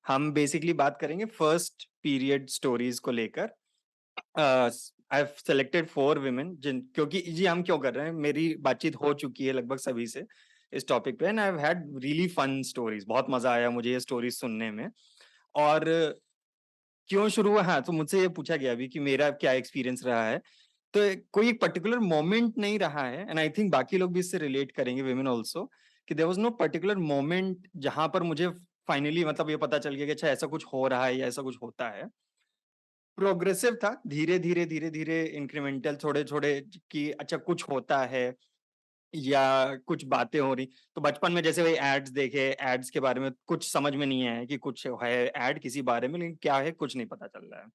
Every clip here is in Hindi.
हम बेसिकली बात करेंगे फर्स्ट पीरियड स्टोरीज को लेकर। आई हैव सेलेक्टेड 4 विमेन जिन, क्योंकि जी हम क्यों कर रहे हैं, मेरी बातचीत हो चुकी है लगभग सभी से इस टॉपिक पे, and I have had really fun stories. बहुत मजा आया मुझे ये स्टोरीज सुनने में। और क्यों शुरू हुआ, हाँ, तो मुझसे ये पूछा गया अभी कि मेरा क्या एक्सपीरियंस रहा है। तो कोई एक पर्टिकुलर मोमेंट नहीं रहा है, एंड आई थिंक बाकी लोग भी इससे रिलेट करेंगे, विमेन ऑल्सो, कि there was no particular moment जहां पर मुझे फाइनली मतलब ये पता चल गया कि अच्छा ऐसा कुछ हो रहा है या ऐसा कुछ होता है। प्रोग्रेसिव था, धीरे धीरे धीरे धीरे इंक्रीमेंटल, थोड़े थोड़े, कि अच्छा कुछ होता है या कुछ बातें हो रही। तो बचपन में जैसे वही एड्स देखे, एड्स के बारे में कुछ समझ में नहीं आया कि कुछ है एड किसी बारे में, लेकिन क्या है कुछ नहीं पता चल रहा है,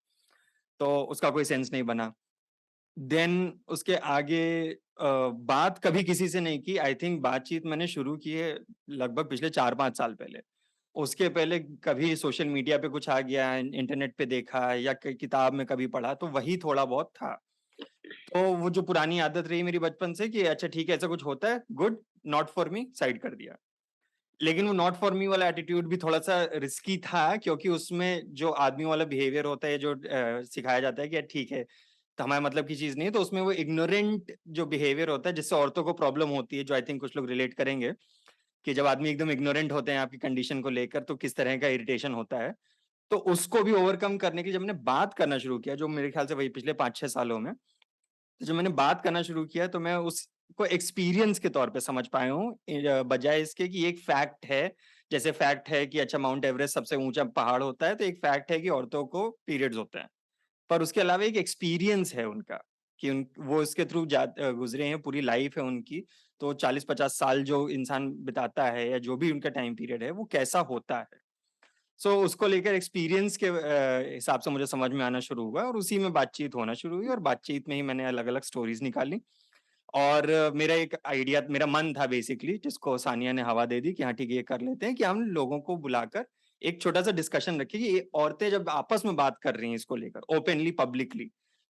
तो उसका कोई सेंस नहीं बना। देन उसके आगे बात कभी किसी से नहीं की। आई थिंक बातचीत मैंने शुरू की है लगभग पिछले 4-5 साल पहले। उसके पहले कभी सोशल मीडिया पे कुछ आ गया, इंटरनेट पे देखा या किताब में कभी पढ़ा, तो वही थोड़ा बहुत था। तो वो जो पुरानी आदत रही मेरी बचपन से कि अच्छा ठीक है ऐसा कुछ होता है, good, not for me, side कर दिया। लेकिन वो नॉट फॉर मी वाला एटीट्यूड भी थोड़ा सा रिस्की था, क्योंकि उसमें जो आदमी वाला बिहेवियर होता है, जो सिखाया जाता है कि ठीक है तो हमारा मतलब की चीज नहीं है, तो उसमें वो इग्नोरेंट जो बिहेवियर होता है जिससे औरतों को प्रॉब्लम होती है, जो आई थिंक कुछ लोग रिलेट करेंगे, कि जब आदमी एकदम इग्नोरेंट होते हैं आपकी कंडीशन को लेकर तो किस तरह का इरिटेशन होता है। तो उसको भी ओवरकम करने के लिए जब मैंने बात करना शुरू किया, जो मेरे ख्याल से वही पिछले 5-6 सालों में, तो जब मैंने बात करना शुरू किया तो मैं उसको एक्सपीरियंस के तौर पे समझ पाया हूँ, बजाय इसके कि एक फैक्ट है। जैसे फैक्ट है कि अच्छा माउंट एवरेस्ट सबसे ऊंचा पहाड़ होता है, तो एक फैक्ट है कि औरतों को पीरियड्स होते हैं। पर उसके अलावा एक एक्सपीरियंस है उनका, कि वो इसके थ्रू गुजरे हैं, पूरी लाइफ है उनकी। तो 40-50 साल जो इंसान बिताता है या जो भी उनका टाइम पीरियड है वो कैसा होता है। सो उसको लेकर एक्सपीरियंस के हिसाब से मुझे समझ में आना शुरू हुआ, और उसी में बातचीत होना शुरू हुई, और बातचीत में ही मैंने अलग अलग स्टोरीज निकाली। और मेरा एक आइडिया, मेरा मन था बेसिकली, जिसको सानिया ने हवा दे दी कि हाँ ठीक है ये कर लेते हैं, कि हम लोगों को बुलाकर एक छोटा सा डिस्कशन रखें कि ये औरतें जब आपस में बात कर रही हैं इसको लेकर ओपनली पब्लिकली,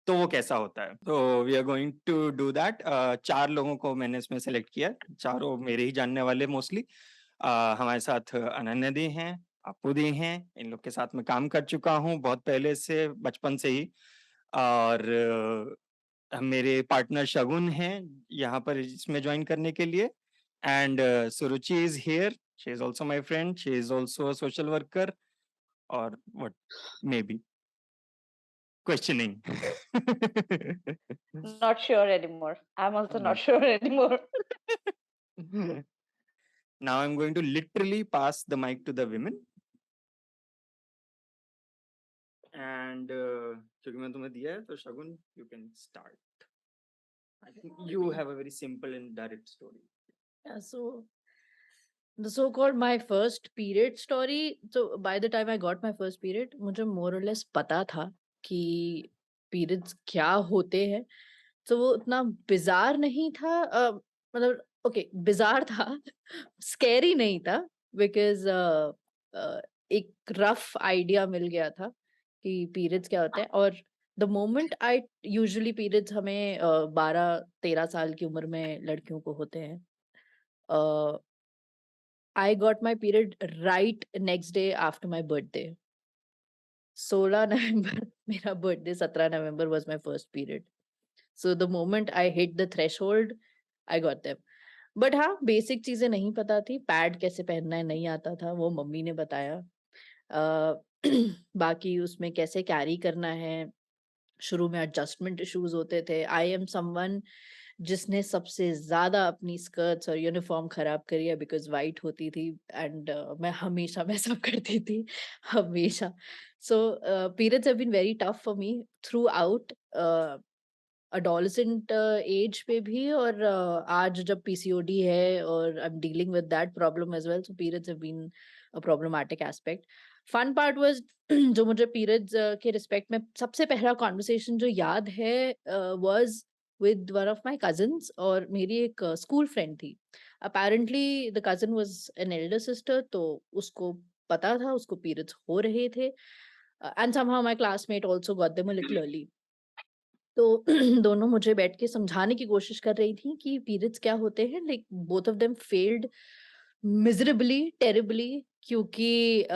तो वो कैसा होता है। तो we are going to do that. 4 लोगों को मैंने इसमें सेलेक्ट किया, चारों मेरे ही जानने वाले मोस्टली। हमारे साथ अनन्या दी हैं, अपू दी हैं, इन लोग के साथ मैं काम कर चुका हूँ बहुत पहले से, बचपन से ही। और मेरे पार्टनर शगुन हैं यहाँ पर इसमें ज्वाइन करने के लिए। And Suruchi is here, she is also my friend, she is also a social worker, और what may be questioning. Not sure anymore. I'm also not sure anymore. Now I'm going to literally pass the mic to the women. And क्योंकि मैं तुम्हें दिया है, तो शगुन you can start. I think you have a very simple and direct story. Yeah, so the so-called my first period story. So by the time I got my first period, मुझे more or less पता था कि periods क्या होते हैं। तो वो उतना बिजार नहीं था, मतलब ओके बिजार था, स्कैरी नहीं था, बिकॉज एक रफ आइडिया मिल गया था कि पीरियड्स क्या होते हैं। और the moment I usually periods हमें 12-13 साल की उम्र में लड़कियों को होते हैं। I got my period right next day after my birthday. 16 नवंबर मेरा birthday, 17 November was my first period. So the moment I hit the threshold, I got them. But हाँ, बेसिक चीजें नहीं पता थी। पैड कैसे पहनना है नहीं आता था, वो मम्मी ने बताया। बाकी उसमें कैसे कैरी करना है, शुरू में एडजस्टमेंट इश्यूज होते थे। आई एम समवन जिसने सबसे ज्यादा अपनी स्कर्ट्स और यूनिफॉर्म खराब करी है, बिकॉज वाइट होती थी एंड मैं हमेशा मैसअप करती थी, हमेशा। So periods have been very tough for me throughout adolescent age पे भी, और आज जब पीसीओडी है और I am dealing with that problem as well, so periods have been a problematic aspect. Fun part was जो मुझे पीरियड्स के रिस्पेक्ट में सबसे पहला कॉन्वर्सेशन जो याद है was with one of my cousins, और मेरी एक स्कूल फ्रेंड थी। Apparently the cousin was an elder sister, तो उसको पता था, उसको पीरियड्स हो रहे थे, and somehow my classmate also got them a little early. तो दोनों मुझे बैठ के समझाने की कोशिश कर रही थी कि पीरियड्स क्या होते हैं। Like both of them failed miserably, terribly, क्योंकि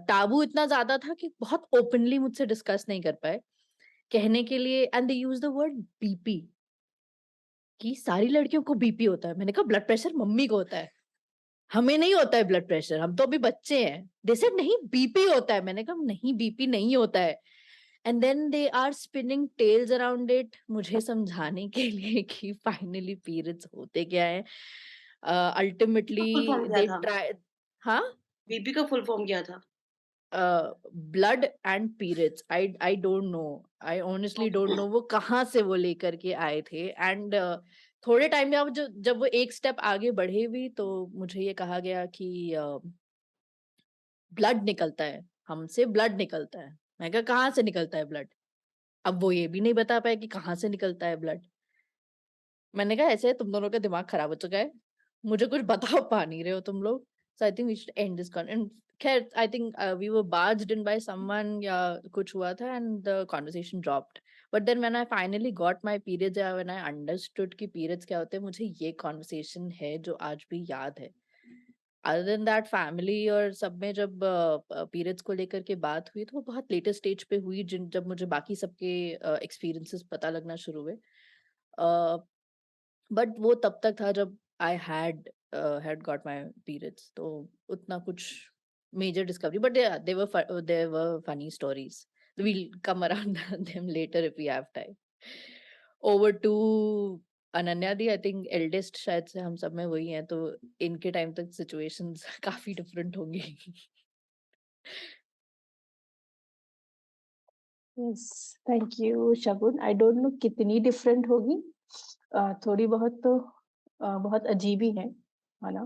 टाबू इतना ज्यादा था कि बहुत ओपनली मुझसे डिस्कस नहीं कर पाए कहने के लिए। And they use the word BP, कि सारी लड़कियों को बीपी होता है। मैंने कहा ब्लड प्रेशर मम्मी को होता है, हमें नहीं होता है ब्लड प्रेशर, हम तो अभी बच्चे हैं। दे सेड नहीं बीपी होता है। मैंने कहा नहीं बीपी नहीं होता है। And then they are spinning tales around it, मुझे समझाने के लिए कि फाइनली पीरियड्स होते क्या है। अल्टीमेटली फुल फॉर्म क्या दे था? ट्राई। हाँ, बीपी का फुल फॉर्म क्या था? Blood and periods, I don't no, I honestly don't know वो कहाँ से वो लेकर के आए थे। एंड थोड़े टाइम में अब जब वो एक स्टेप आगे बढ़े भी, तो मुझे ये कहा गया कि ब्लड निकलता है, हमसे ब्लड निकलता है। मैं कहा कहाँ से निकलता है ब्लड? अब वो ये भी नहीं बता पाए कि कहाँ से निकलता है ब्लड। मैंने कहा ऐसे तुम दोनों का दिमाग खराब हो चुका है, मुझे कुछ बता पा नहीं रहे हो तुम लोग। So I think we should end this con. And खैर I think we were barged in by someone या कुछ हुआ था, and the conversation dropped. But then when I finally got my periods, या व्हेन आई अंडरस्टूड कि पीरियड्स क्या होते हैं, मुझे ये कॉन्वर्सेशन है जो आज भी याद है। अदर देन दैट फैमिली और सब में जब पीरियड्स को लेकर के बात हुई, तो वो बहुत लेटर स्टेज पे हुई, जिन जब मुझे बाकी सबके एक्सपीरियंसेस पता लगना शुरू हुए। बट वो तब तक था जब I had got my periods, तो उतना कुछ major discovery. But there were funny stories, we'll come around them later if we have time. Over to Ananya the, I think eldest शायद से हम सब में वही हैं, तो इनके टाइम तक सिचुएशंस काफी डिफरेंट होंगी। Yes, thank you Shagun. I don't no कितनी डिफरेंट होगी, थोड़ी बहुत तो बहुत अजीब ही है ना।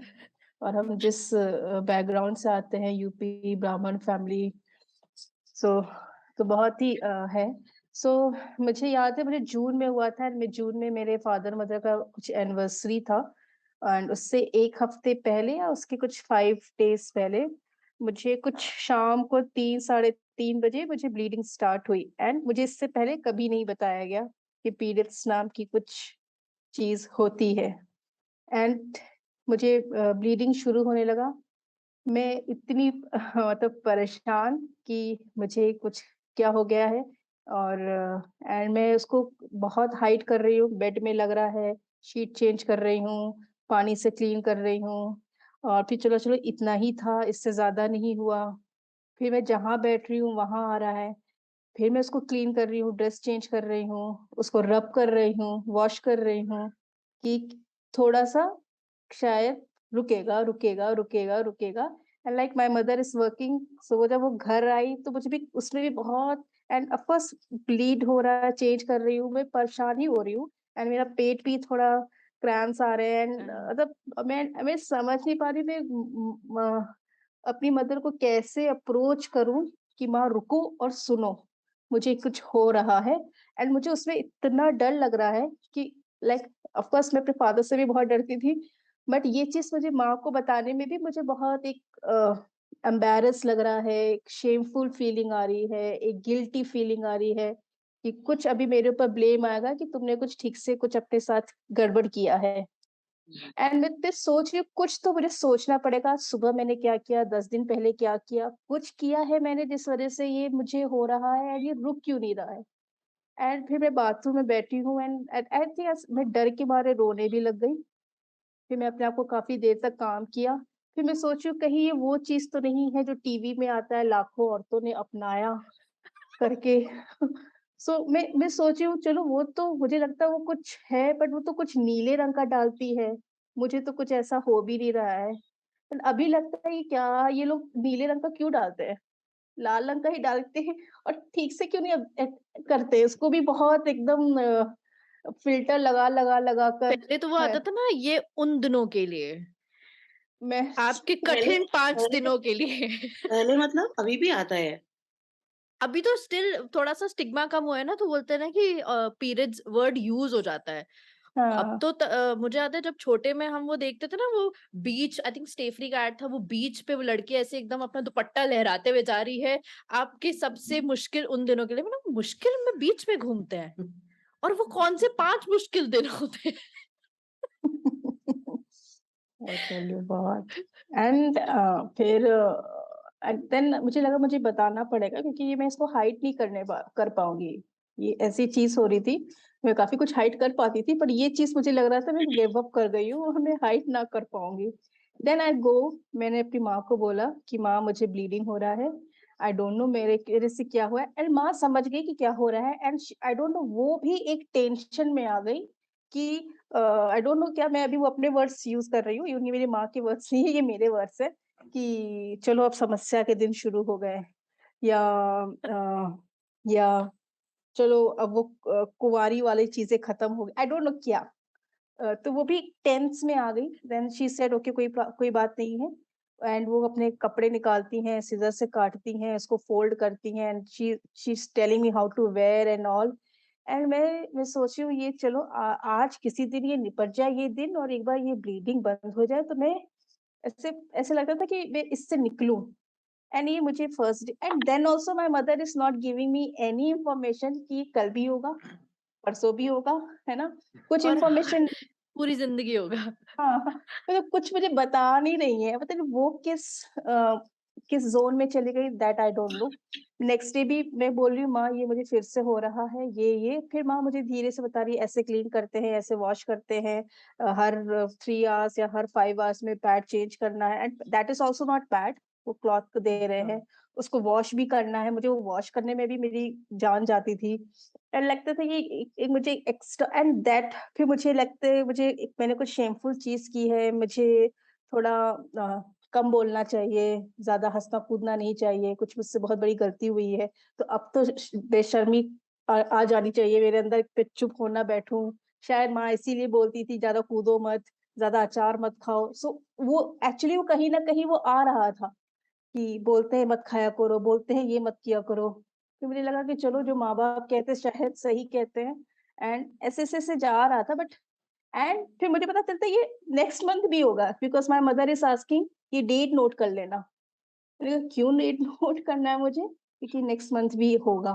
और हम जिस बैकग्राउंड से आते हैं, यूपी ब्राह्मण फैमिली, सो तो बहुत ही है। सो मुझे याद है, मुझे जून में हुआ था, मैं जून में मेरे फादर मदर का कुछ एनिवर्सरी था, एंड उससे एक हफ्ते पहले या उसके कुछ 5 डेज पहले मुझे कुछ शाम को 3 साढ़े 3 बजे मुझे ब्लीडिंग स्टार्ट हुई। एंड मुझे इससे पहले कभी नहीं बताया गया कि पीरियड्स नाम की कुछ चीज होती है। एंड मुझे ब्लीडिंग शुरू होने लगा। मैं इतनी मतलब परेशान कि मुझे कुछ क्या हो गया है। और एंड मैं उसको बहुत हाइड कर रही हूँ, बेड में लग रहा है, शीट चेंज कर रही हूँ, पानी से क्लीन कर रही हूँ। और फिर चलो चलो इतना ही था, इससे ज्यादा नहीं हुआ। फिर मैं जहाँ बैठ रही हूँ वहां आ रहा है, फिर मैं उसको क्लीन कर रही हूँ, ड्रेस चेंज कर रही हूँ, उसको रब कर रही हूँ, वॉश कर रही हूँ कि थोड़ा सा शायद रुकेगा रुकेगा रुकेगा रुकेगा। And like my mother is working, so वो जब वो घर आई तो मुझे भी उसमें भी बहुत, एंड ऑफ कोर्स ब्लीड हो रहा है, चेंज कर रही हूँ, मैं परेशान ही हो रही हूँ। एंड मेरा पेट भी थोड़ा क्रैम्स आ रहे हैं। एंड मतलब मैं समझ नहीं पा रही मैं अपनी मदर को कैसे अप्रोच करूं कि माँ रुको और सुनो, मुझे कुछ हो रहा है। एंड मुझे उसमें इतना डर लग रहा है कि लाइक ऑफ कोर्स मैं अपने फादर से भी बहुत डरती थी, बट ये चीज मुझे माँ को बताने में भी मुझे बहुत एक एम्बैरस लग रहा है, एक शेमफुल फीलिंग आ रही है, एक गिल्टी फीलिंग आ रही है कि कुछ अभी मेरे ऊपर ब्लेम आएगा कि तुमने कुछ ठीक से कुछ अपने साथ गड़बड़ किया है। एंड मैं सोच रही हूँ कुछ तो मुझे सोचना पड़ेगा, सुबह मैंने क्या किया, 10 दिन पहले क्या किया, कुछ किया है मैंने जिस वजह से ये मुझे हो रहा है, एंड ये रुक क्यों नहीं रहा है। एंड फिर मैं बाथरूम में बैठी हूँ, एंड आई थिंक मैं डर के मारे रोने भी लग गई। फिर मैं अपने आप को काफी देर तक काम किया। फिर मैं सोची कहीं ये वो चीज तो नहीं है जो टीवी में आता है, लाखों औरतों ने अपनाया करके। सो मैं सोची हूँ चलो वो तो मुझे लगता है वो कुछ है, बट वो तो कुछ नीले रंग का डालती है, मुझे तो कुछ ऐसा हो भी नहीं रहा है। पर अभी लगता है ये क्या, ये लोग नीले रंग का क्यों डालते हैं, लाल रंग का ही डालते हैं। और ठीक से क्यों नहीं करते इसको भी, बहुत एकदम फिल्टर लगा लगा लगा कर पहले तो वो है। आता था ना ये उन दिनों के लिए, मैं आपके पहले कठिन 5 पहले दिनों के लिए। पहले मतलब अभी भी आता है? अभी तो स्टिल थोड़ा सा स्टिग्मा कम हुआ है ना, तो बोलते हैं ना कि पीरियड्स वर्ड यूज हो जाता है। अब हाँ तो मुझे याद है जब छोटे में हम वो देखते थे ना, वो बीच, आई थिंक स्टेफरी का एड था, वो बीच पे वो लड़की ऐसे एकदम अपना दुपट्टा लहराते हुए जा रही है, आपकी सबसे मुश्किल उन दिनों के लिए। मैंने मुश्किल में बीच में घूमते हैं, और वो कौन से 5 मुश्किल दिन होते हैं। I tell you बहुत एंड फिर एंड देन मुझे लगा मुझे बताना पड़ेगा क्योंकि ये मैं इसको हाइड नहीं कर पाऊंगी। ये ऐसी चीज हो रही थी, मैं काफी कुछ हाइड कर पाती थी पर ये चीज मुझे लग रहा था मैं गिव अप कर गई हूँ और मैं हाइड ना कर पाऊंगी। देन आई गो, मैंने अपनी माँ को बोला कि माँ मुझे ब्लीडिंग हो रहा है, आई डोंट नो मेरे से क्या हुआ है, एंड माँ समझ गई कि क्या हो रहा है एंड आई डोंट नो वो भी एक टेंशन में आ गई कि आई डोंट नो क्या मैं अभी वो अपने वर्ड्स यूज कर रही हूँ, ये मेरी माँ के वर्ड्स नहीं है, ये मेरे वर्ड्स है कि चलो अब समस्या के दिन शुरू हो गए या या चलो अब वो कुंवारी वाली चीजें खत्म हो गई, आई डोंट नो क्या। तो वो भी टेंस में आ गई। देन शी सेड ओके कोई बात नहीं है, एंड वो अपने कपड़े निकालती हैं, सीजर से काटती हैं, उसको फोल्ड करती हैं and she is telling me how to wear and all. And मैं सोच रही हूँ ये चलो आज किसी दिन ये निपट जाए ये दिन और एक बार ये ब्लीडिंग बंद हो जाए तो मैं ऐसे ऐसे लगता था कि मैं इससे निकलूं। एंड ये मुझे first day and then also my mother is not giving me any information कि कल भी होगा, परसों भी होगा, है ना, कुछ और इंफॉर्मेशन। पूरी जिंदगी होगा। हाँ, मतलब कुछ मुझे बता नहीं रही है, मतलब वो किस जोन में चली गई that I don't no. Next day भी मैं बोल रही हूँ माँ ये मुझे फिर से हो रहा है ये फिर माँ मुझे धीरे से बता रही है ऐसे क्लीन करते हैं, ऐसे वॉश करते हैं, हर 3 आवर्स या हर 5 आवर्स में पैड चेंज करना है and that is also not pad, वो क्लॉथ को दे रहे हैं, उसको वॉश भी करना है, मुझे वो वॉश करने में भी मेरी जान जाती थी एंड लगता था ये एक मुझे एक्स्ट्रा एंड दैट फिर मुझे लगते मुझे मैंने कुछ शेमफुल चीज की है, मुझे थोड़ा कम बोलना चाहिए, ज्यादा हंसना कूदना नहीं चाहिए, कुछ मुझसे बहुत बड़ी गलती हुई है तो अब तो बेशर्मी आ जानी चाहिए मेरे अंदर पे, चुप होना बैठूं। शायद माँ इसीलिए बोलती थी ज्यादा कूदो मत, ज्यादा अचार मत खाओ। सो वो एक्चुअली वो कहीं ना कहीं वो आ रहा था कि बोलते हैं मत खाया करो, बोलते हैं ये मत किया करो। तो मुझे लगा कि चलो जो माँ-बाप कहते हैं शायद सही कहते हैं एंड ऐसे-ऐसे जा रहा था बट एंड फिर मुझे पता चलता है ये नेक्स्ट मंथ भी होगा because my mother is asking कि डेट नोट कर लेना। मैंने कहा क्यों डेट नोट करना है मुझे? क्योंकि नेक्स्ट मंथ भी होगा।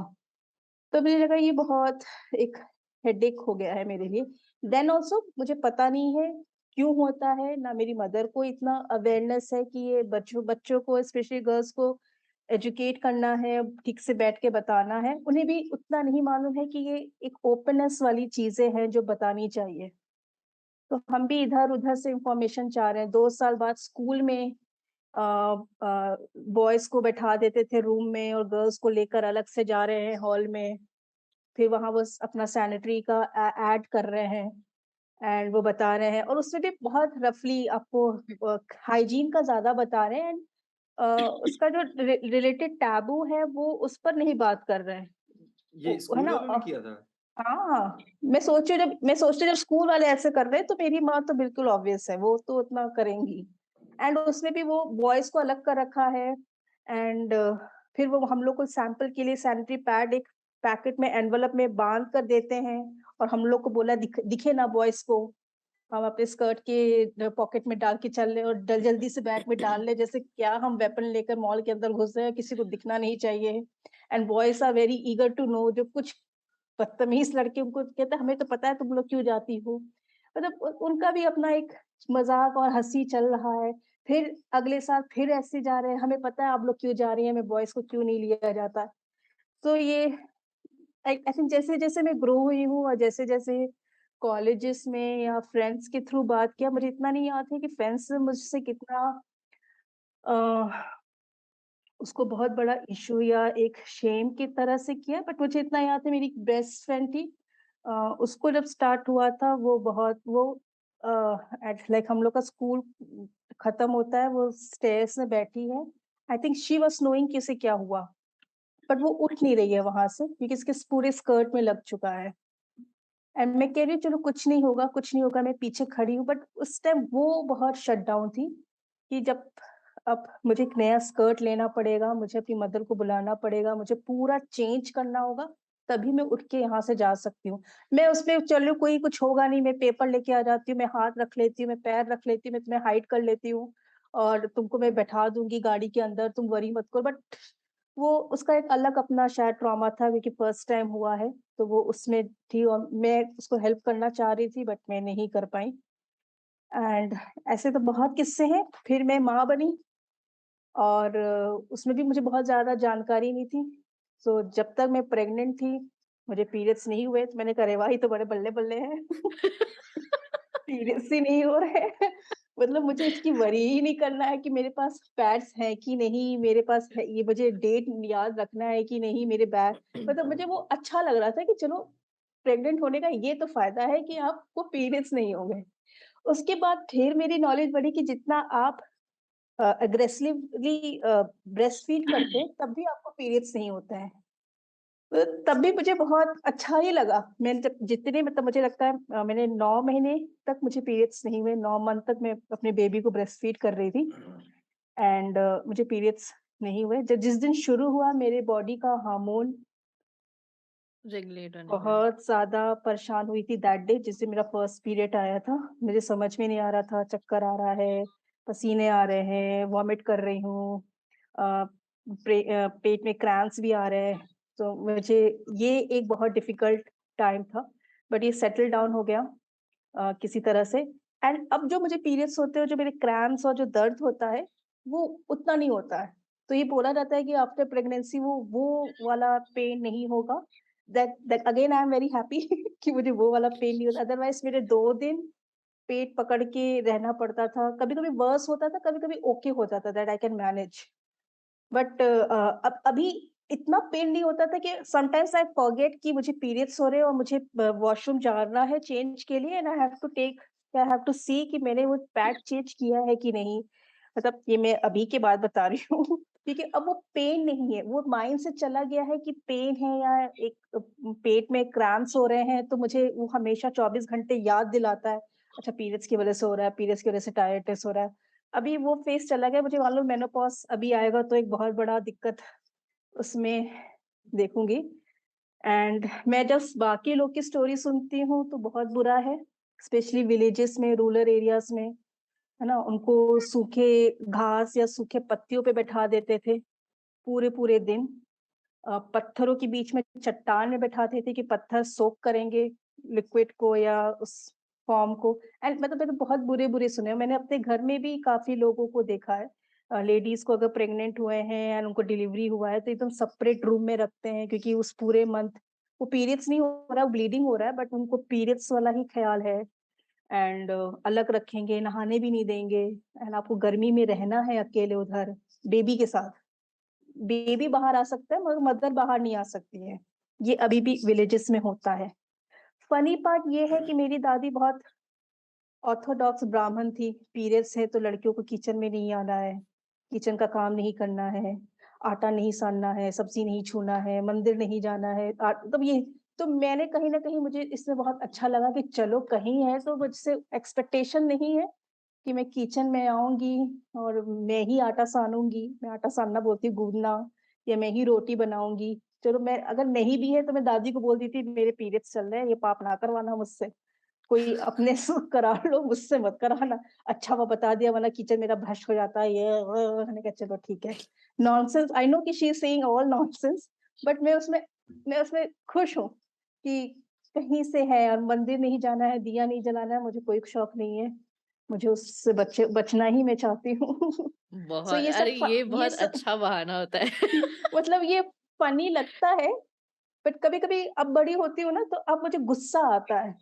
तो मुझे लगा ये बहुत एक हेडेक हो गया है मेरे लिए। देन ऑल्सो मुझे पता नहीं है क्यों होता है, ना मेरी मदर को इतना अवेयरनेस है कि ये बच्चों बच्चों को स्पेशली गर्ल्स को एजुकेट करना है, ठीक से बैठ के बताना है। उन्हें भी उतना नहीं मालूम है कि ये एक ओपननेस वाली चीज़ें हैं जो बतानी चाहिए। तो हम भी इधर-उधर से इन्फॉर्मेशन चाह रहे हैं। 2 साल बाद स्कूल में अ बॉयज़ को बैठा देते थे रूम में और गर्ल्स को लेकर अलग से जा रहे हैं हॉल में। फिर वहाँ वो अपना सैनिटरी का ऐड कर रहे हैं एंड वो बता रहे हैं और उसमें भी बहुत रफली आपको हाइजीन का ज्यादा बता रहे हैं एंड उसका जो रिलेटेड टैबू है वो उस पर नहीं बात कर रहे हैं, ये है स्कूल ना। वालों ने किया था? हाँ, मैं सोचती हूँ जब स्कूल वाले ऐसे कर रहे हैं तो मेरी माँ तो बिल्कुल ऑब्वियस है, वो तो उतना करेंगी। एंड उसमें भी वो बॉयज़ को अलग कर रखा है एंड फिर वो हम लोग को सैंपल के लिए सैनिटरी पैड एक पैकेट में एनवेलप में बाँध कर देते हैं और हम लोग को बोला दिखे ना बॉयज़ को, हम अपने स्कर्ट के पॉकेट में डाल के चल रहे और जल्दी से बैग में डाल ले जैसे क्या हम वेपन लेकर मॉल के अंदर घुस रहे हैं, किसी को दिखना नहीं चाहिए। And boys are very eager to know, जो कुछ बदतमीज लड़के उनको कहते हैं हमें तो पता है तुम लोग क्यों जाती हो। मतलब उनका भी अपना एक मजाक और हंसी चल रहा है। फिर अगले साल फिर ऐसे जा रहे हैं, हमें पता है आप लोग क्यों जा रही हैं, हमें बॉयज को क्यों नहीं लिया जाता। तो ये आई थिंक जैसे जैसे मैं ग्रो हुई हूँ और जैसे जैसे कॉलेजेस में या फ्रेंड्स के थ्रू बात किया, मुझे इतना नहीं याद है कि फ्रेंड्स ने मुझसे कितना उसको बहुत बड़ा इश्यू या एक शेम की तरह से किया, बट मुझे इतना याद है मेरी एक बेस्ट फ्रेंड थी। उसको जब स्टार्ट हुआ था वो बहुत वो लाइक हम लोग का स्कूल खत्म होता है, वो स्टेयर्स में बैठी है। I think she was knowing कि उसे क्या हुआ, बट वो उठ नहीं रही है वहां से क्योंकि इसके पूरे स्कर्ट में लग चुका है। एंड मैं कह रही हूँ चलो कुछ नहीं होगा, मैं पीछे खड़ी हूँ, बट उस टाइम वो बहुत शट डाउन थी कि जब अब मुझे एक नया स्कर्ट लेना पड़ेगा, मुझे अपनी मदर को बुलाना पड़ेगा, मुझे पूरा चेंज करना होगा, तभी मैं उठ के यहाँ से जा सकती हूँ। मैं उसमें चलो कोई कुछ होगा नहीं, मैं पेपर लेके आ जाती हूँ, मैं हाथ रख लेती हूँ, मैं पैर रख लेती हूँ, मैं तुम्हें हाइड कर लेती हूँ और तुमको मैं बैठा दूँगी गाड़ी के अंदर, तुम वरी मत करो। बट वो उसका एक अलग अपना शायद ट्रॉमा था क्योंकि फर्स्ट टाइम हुआ है, तो वो उसमें थी और मैं उसको हेल्प करना चाह रही थी बट मैं नहीं कर पाई। एंड ऐसे तो बहुत किस्से हैं। फिर मैं माँ बनी और उसमें भी मुझे बहुत ज़्यादा जानकारी नहीं थी। सो जब तक मैं प्रेग्नेंट थी, मुझे पीरियड्स नहीं हुए, तो मैंने कहा अरे वाह! ये तो बड़े बल्ले-बल्ले हैं। पीरियड्स ही नहीं हो रहे हैं। मतलब मुझे इसकी वरी ही नहीं करना है कि मेरे पास पैड्स हैं कि नहीं, मेरे पास है, ये मुझे डेट याद रखना है कि नहीं, मेरे बैग मतलब मुझे वो अच्छा लग रहा था कि चलो प्रेग्नेंट होने का ये तो फ़ायदा है कि आपको पीरियड्स नहीं होंगे। उसके बाद फिर मेरी नॉलेज बढ़ी कि जितना आप अग्रेसिवली ब्रेस्ट फीड करते हैं, तब भी आपको पीरियड्स नहीं होता है। तो तब भी मुझे बहुत अच्छा ही लगा। मैंने जब जितने मतलब मुझे लगता है मैंने 9 महीने तक मुझे पीरियड्स नहीं हुए, 9 मंथ तक मैं अपने बेबी को ब्रेस्ट फीड कर रही थी एंड मुझे पीरियड्स नहीं हुए। जब जिस दिन शुरू हुआ मेरे बॉडी का हार्मोन रेगुलेट होने का। बहुत ज़्यादा परेशान हुई थी दैट डे जिस दिन मेरा फर्स्ट पीरियड आया था। मुझे समझ में नहीं आ रहा था, चक्कर आ रहा है, पसीने आ रहे हैं, वॉमिट कर रही हूँ, अ, पेट में क्रैम्प्स भी आ रहे हैं। तो मुझे ये एक बहुत डिफ़िकल्ट टाइम था, बट ये सेटल डाउन हो गया किसी तरह से। एंड अब जो मुझे पीरियड्स होते हैं, जो मेरे क्रैम्प्स और जो दर्द होता है, वो उतना नहीं होता है। तो ये बोला जाता है कि आफ्टर प्रेगनेंसी वो वाला पेन नहीं होगा। That again I am very happy कि मुझे वो वाला पेन नहीं होता। अदरवाइज़ मेरे 2 दिन पेट पकड़ के रहना पड़ता था। कभी-कभी वर्स होता था, कभी-कभी ओके हो जाता था that I can manage. But अब अभी इतना पेन नहीं होता था कि समटाइम्स आई फॉरगेट कि मुझे पीरियड्स हो रहे हैं और मुझे वॉशरूम जाना है चेंज के लिए एंड आई हैव टू सी कि मैंने वो पैड चेंज किया है कि नहीं। मतलब ये मैं अभी की बात बता रही हूँ क्योंकि अब वो पेन नहीं है, वो माइंड से चला गया है कि पेन है या एक पेट में क्रैम्प्स हो रहे हैं, तो मुझे वो हमेशा 24 घंटे याद दिलाता है, अच्छा पीरियड्स की वजह से हो रहा है, पीरियड्स की वजह से टायर्डनेस हो रहा है। अभी वो फेज़ चला गया, मुझे मालूम मेनोपॉज़ अभी आएगा तो एक बहुत बड़ा दिक्कत उसमें देखूँगी। एंड मैं जब बाकी लोग की स्टोरी सुनती हूँ तो बहुत बुरा है, स्पेशली विलेजेस में, रूरल एरियाज़ में, है ना? उनको सूखे घास या सूखे पत्तियों पे बैठा देते थे, पूरे-पूरे दिन। पत्थरों के बीच में चट्टान में बैठाते थे कि पत्थर सोक करेंगे लिक्विड को या उस फॉर्म को। एंड मतलब मैंने बहुत बुरे-बुरे सुने हैं। मैंने अपने घर में भी काफ़ी लोगों को देखा है। लेडीज़ को अगर प्रेग्नेंट हुए हैं एंड उनको डिलीवरी हुआ है तो एकदम सेपरेट रूम में रखते हैं क्योंकि उस पूरे मंथ वो पीरियड्स नहीं हो रहा, ब्लीडिंग हो रहा है बट उनको पीरियड्स वाला ही ख़्याल है। एंड अलग रखेंगे, नहाने भी नहीं देंगे एंड आपको गर्मी में रहना है अकेले उधर बेबी के साथ। बेबी बाहर आ सकता है मगर मदर बाहर नहीं आ सकती है। ये अभी भी विलेजेस में होता है। फनी पार्ट ये है कि मेरी दादी बहुत ऑर्थोडॉक्स ब्राह्मण थी। पीरियड्स है तो लड़कियों को किचन में नहीं आना है, किचन का काम नहीं करना है, आटा नहीं सानना है, सब्ज़ी नहीं छूना है, मंदिर नहीं जाना है। मतलब ये तो मैंने कहीं न कहीं मुझे इसमें बहुत अच्छा लगा कि चलो कहीं है तो मुझसे एक्सपेक्टेशन नहीं है कि मैं किचन में आऊँगी और मैं ही आटा सानूँगी, मैं आटा सानना बोलती हूँ गूँदना या मैं ही रोटी बनाऊँगी। चलो मैं अगर नहीं भी है तो मैं दादी को बोल देती थी मेरे पीरियड्स चल रहे हैं, ये पाप ना करवाना मुझसे। कोई अपने से करा लो, मुझसे मत कराना। अच्छा वो बता दिया वरना किचन मेरा भ्रष्ट हो जाता है ये मैंने कहा चलो ठीक है। नॉनसेंस आई नो कि she is saying all nonsense but मैं उसमें खुश हूँ कि कहीं से है और मंदिर नहीं जाना है, दिया नहीं जलाना है, मुझे कोई शौक नहीं है। मुझे उससे बचना ही मैं चाहती हूँ। सो बहुत अरे ये बहुत अच्छा बहाना होता है। मतलब ये फनी लगता है, बट कभी-कभी अब बड़ी होती हूँ ना तो अब मुझे गुस्सा आता है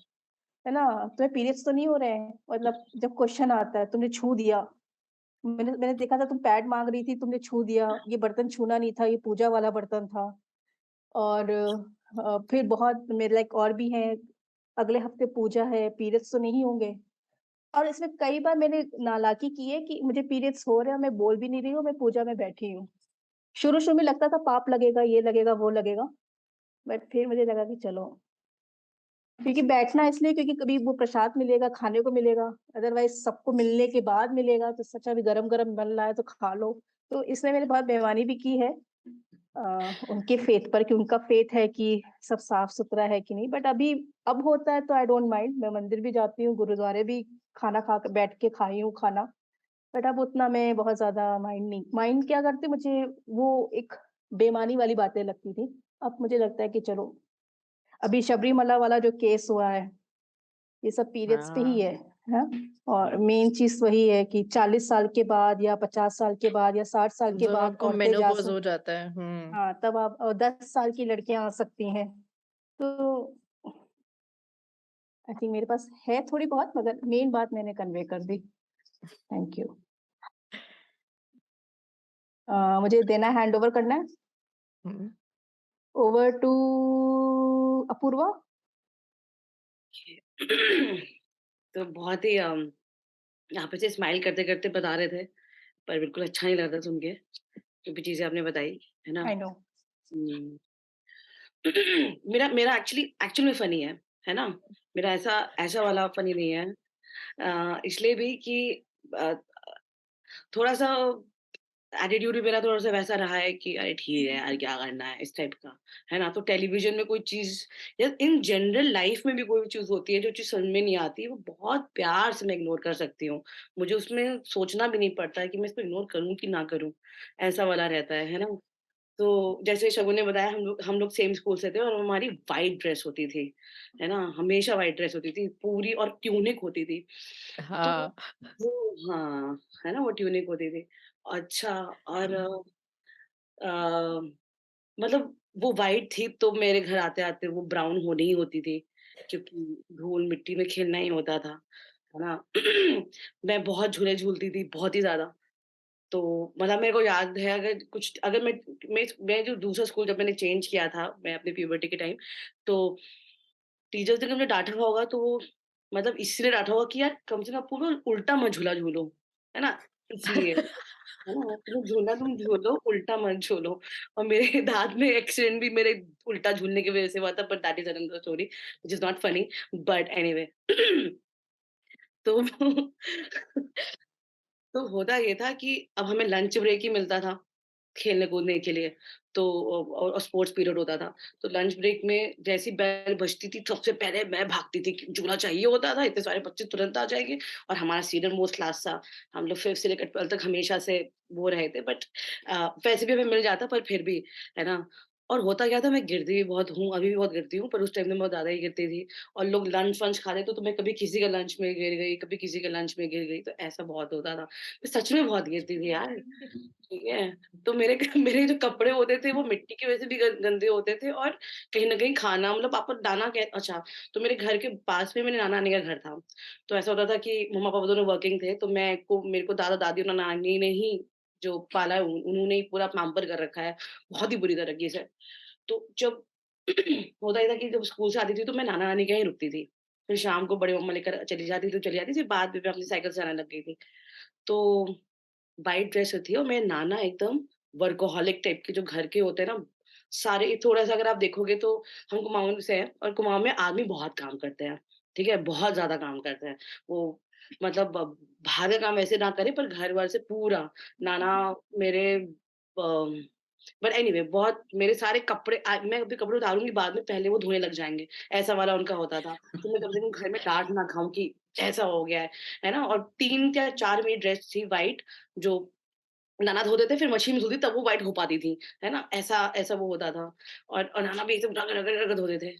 ना? तुम्हें पीरियड्स तो नहीं हो रहे हैं? मतलब जब क्वेश्चन आता है तुमने छू दिया, मैंने मैंने देखा था तुम पैड माँग रही थी, तुमने छू दिया, ये बर्तन छूना नहीं था, ये पूजा वाला बर्तन था। और फिर बहुत मेरे लाइक और भी हैं, अगले हफ्ते पूजा है, पीरियड्स तो नहीं होंगे। और इसमें कई बार मैंने नालायकी की है कि मुझे पीरियड्स हो रहे हैं, मैं बोल भी नहीं रही हूँ, मैं पूजा में बैठी हूँ। शुरू-शुरू में लगता था पाप लगेगा, ये लगेगा, वो लगेगा, बट फिर मुझे लगा कि चलो क्योंकि बैठना इसलिए क्योंकि कभी वो प्रसाद मिलेगा, खाने को मिलेगा, अदरवाइज़ सबको मिलने के बाद मिलेगा, तो सोचा अभी गरम-गरम बन रहा है तो खा लो। तो इसमें मैंने बहुत बेईमानी भी की है उनके फेथ पर कि उनका फेथ है कि सब साफ-सुथरा है कि नहीं, बट अभी अब होता है तो आई डोंट माइंड, मैं मंदिर भी जाती हूँ, गुरुद्वारे भी खाना खा के बैठ के खाई हूँ खाना, बट अब उतना मैं बहुत ज़्यादा माइंड क्या करती हूँ, मुझे वो एक बेईमानी वाली बातें लगती थी। अब मुझे लगता है कि चलो, अभी शबरीमला वाला जो केस हुआ है, ये सब पीरियड्स पे ही हाँ, है। है। और मेन चीज वही है कि 40 साल के बाद या 50 साल के बाद या 60 साल के जब बाद आपको औरतें जा मेनोपॉज सक हो जाता है। हाँ, तब आप 10 साल की लड़कियां आ सकती हैं। तो आई थिंक मेरे पास है थोड़ी बहुत, मगर मेन बात मैंने कन्वे कर दी। Thank you. मुझे देना हैंड ओवर करना है। हम्म। Over to Apoorva. तो बहुत ही यहाँ पे से स्माइल करते-करते बता रहे थे, पर बिल्कुल अच्छा नहीं लग रहा था सुन के, जो भी चीज़ें आपने बताई, है ना? I know. हुँ। मेरा एक्चुअल में फ़नी है ना? मेरा ऐसा ऐसा वाला फ़नी नहीं है। इसलिए भी कि अ, थोड़ा-सा एटीट्यूड भी मेरा थोड़ा-सा वैसा रहा है कि अरे ठीक है यार, क्या करना है, इस टाइप का, है ना? तो टेलीविज़न में कोई चीज़ या इन जनरल लाइफ़ में भी कोई चीज़ होती है, जो चीज़ समझ में नहीं आती, वो बहुत प्यार से मैं इग्नोर कर सकती हूँ। मुझे उसमें सोचना भी नहीं पड़ता है कि मैं इसको इग्नोर करूँ कि ना करूँ, ऐसा वाला रहता है ना? तो जैसे शगुन ने बताया हम लोग सेम स्कूल से थे और हमारी व्हाइट ड्रेस होती थी, है ना? हमेशा व्हाइट ड्रेस होती थी, पूरी और ट्यूनिक होती थी। तो हाँ। वो हाँ, है ना? वो ट्यूनिक होती थी। अच्छा और मतलब वो व्हाइट थी तो मेरे घर आते-आते वो ब्राउन होनी ही होती थी, क्योंकि धूल-मिट्टी में खेलना ही होता था, है ना? मैं बहुत झूले झूलती थी, बहुत ही ज़्यादा। तो मतलब मेरे को याद है अगर मैं जो दूसरा स्कूल जब मैंने चेंज किया था, मैं अपनी प्यूबर्टी के टाइम, तो टीचर्स ने मुझे डाँटा होगा तो वो मतलब इसलिए डाँटा होगा कि यार कम से कम पूरा उल्टा मत झूला झूलो, है ना? इसलिए, है ना? तुम झूलो, उल्टा मत झूलो और मेरे दाँत में एक्सीडेंट भी मेरे उल्टा झूलने की वज़ह से हुआ था, but that is another story which is not funny but anyway तो तो होता ये था कि अब हमें लंच ब्रेक ही मिलता था, खेलने-कूदने के लिए, तो और स्पोर्ट्स पीरियड होता था। तो लंच ब्रेक में जैसे ही बेल बजती थी, सबसे पहले मैं भागती थी कि झूला चाहिए होता था, इतने सारे बच्चे तुरंत आ जाएँगे और हमारा सीनियर मोस्ट क्लास था। हम लोग 5th से लेकर 12th तक हमेशा से वो रहे थे बट वैसे भी हमें मिल जाता पर फिर भी, है ना? और होता क्या था मैं गिरती भी बहुत हूँ, अभी भी बहुत गिरती हूँ, पर उस टाइम में बहुत ज़्यादा ही गिरती थी और लोग लंच-वंच खा रहे थे, तो मैं कभी किसी के लंच में गिर गई, कभी किसी के लंच में गिर गई, तो ऐसा बहुत होता था। मैं सच में बहुत गिरती थी यार। ठीक है? तो मेरे मेरे जो कपड़े होते थे वो मिट्टी की वज़ह से भी गंदे होते थे और कहीं न कहीं खाना मतलब पापा दाना कै अच्छा, तो मेरे घर के पास में मेरे नाना-नानी का घर था। तो ऐसा होता था कि मम्मा-पापा दोनों वर्किंग थे, तो मेरे को दादा-दादी और नानी ने ही जो पाला है उन्होंने ही पूरा पैम्पर कर रखा है, बहुत ही बुरी तरीके से। तो जब होता ये था कि जब स्कूल से आती थी तो मैं नाना-नानी के यहाँ ही रुकती थी। फिर शाम को बड़ी मम्मा लेकर चली जाती थी, तो चली जाती थी, बाद में मैं अपनी साइकिल से आने लग गई थी। तो व्हाइट ड्रेस होती है और मेरे नाना एकदम वर्कोहॉलिक टाइप के जो घर के होते हैं ना, सारे थोड़ा-सा अगर आप देखोगे तो हम कुमाऊँ से हैं और कुमाऊँ में आदमी बहुत काम करते हैं, ठीक है? बहुत ज़्यादा काम करते हैं। वो मतलब बाहर का काम वैसे ना करे पर घर-वर से पूरा नाना मेरे बट एनीवे बहुत मेरे सारे कपड़े मैं अभी कपड़े उतारूँगी बाद में पहले वो धोने लग जाएँगे, ऐसा वाला उनका होता था। तो मैं कम से कम घर में डाँट ना खाऊँ कि ऐसा हो गया है ना? और 3 या 4 मेरी ड्रेस थी व्हाइट जो नाना धो देते फिर मशीन में धुलती तब वो व्हाइट हो पाती थी, है ना? ऐसा ऐसा वो होता था और नाना भी एकदम रगड़-रगड़-रगड़ धोते थे।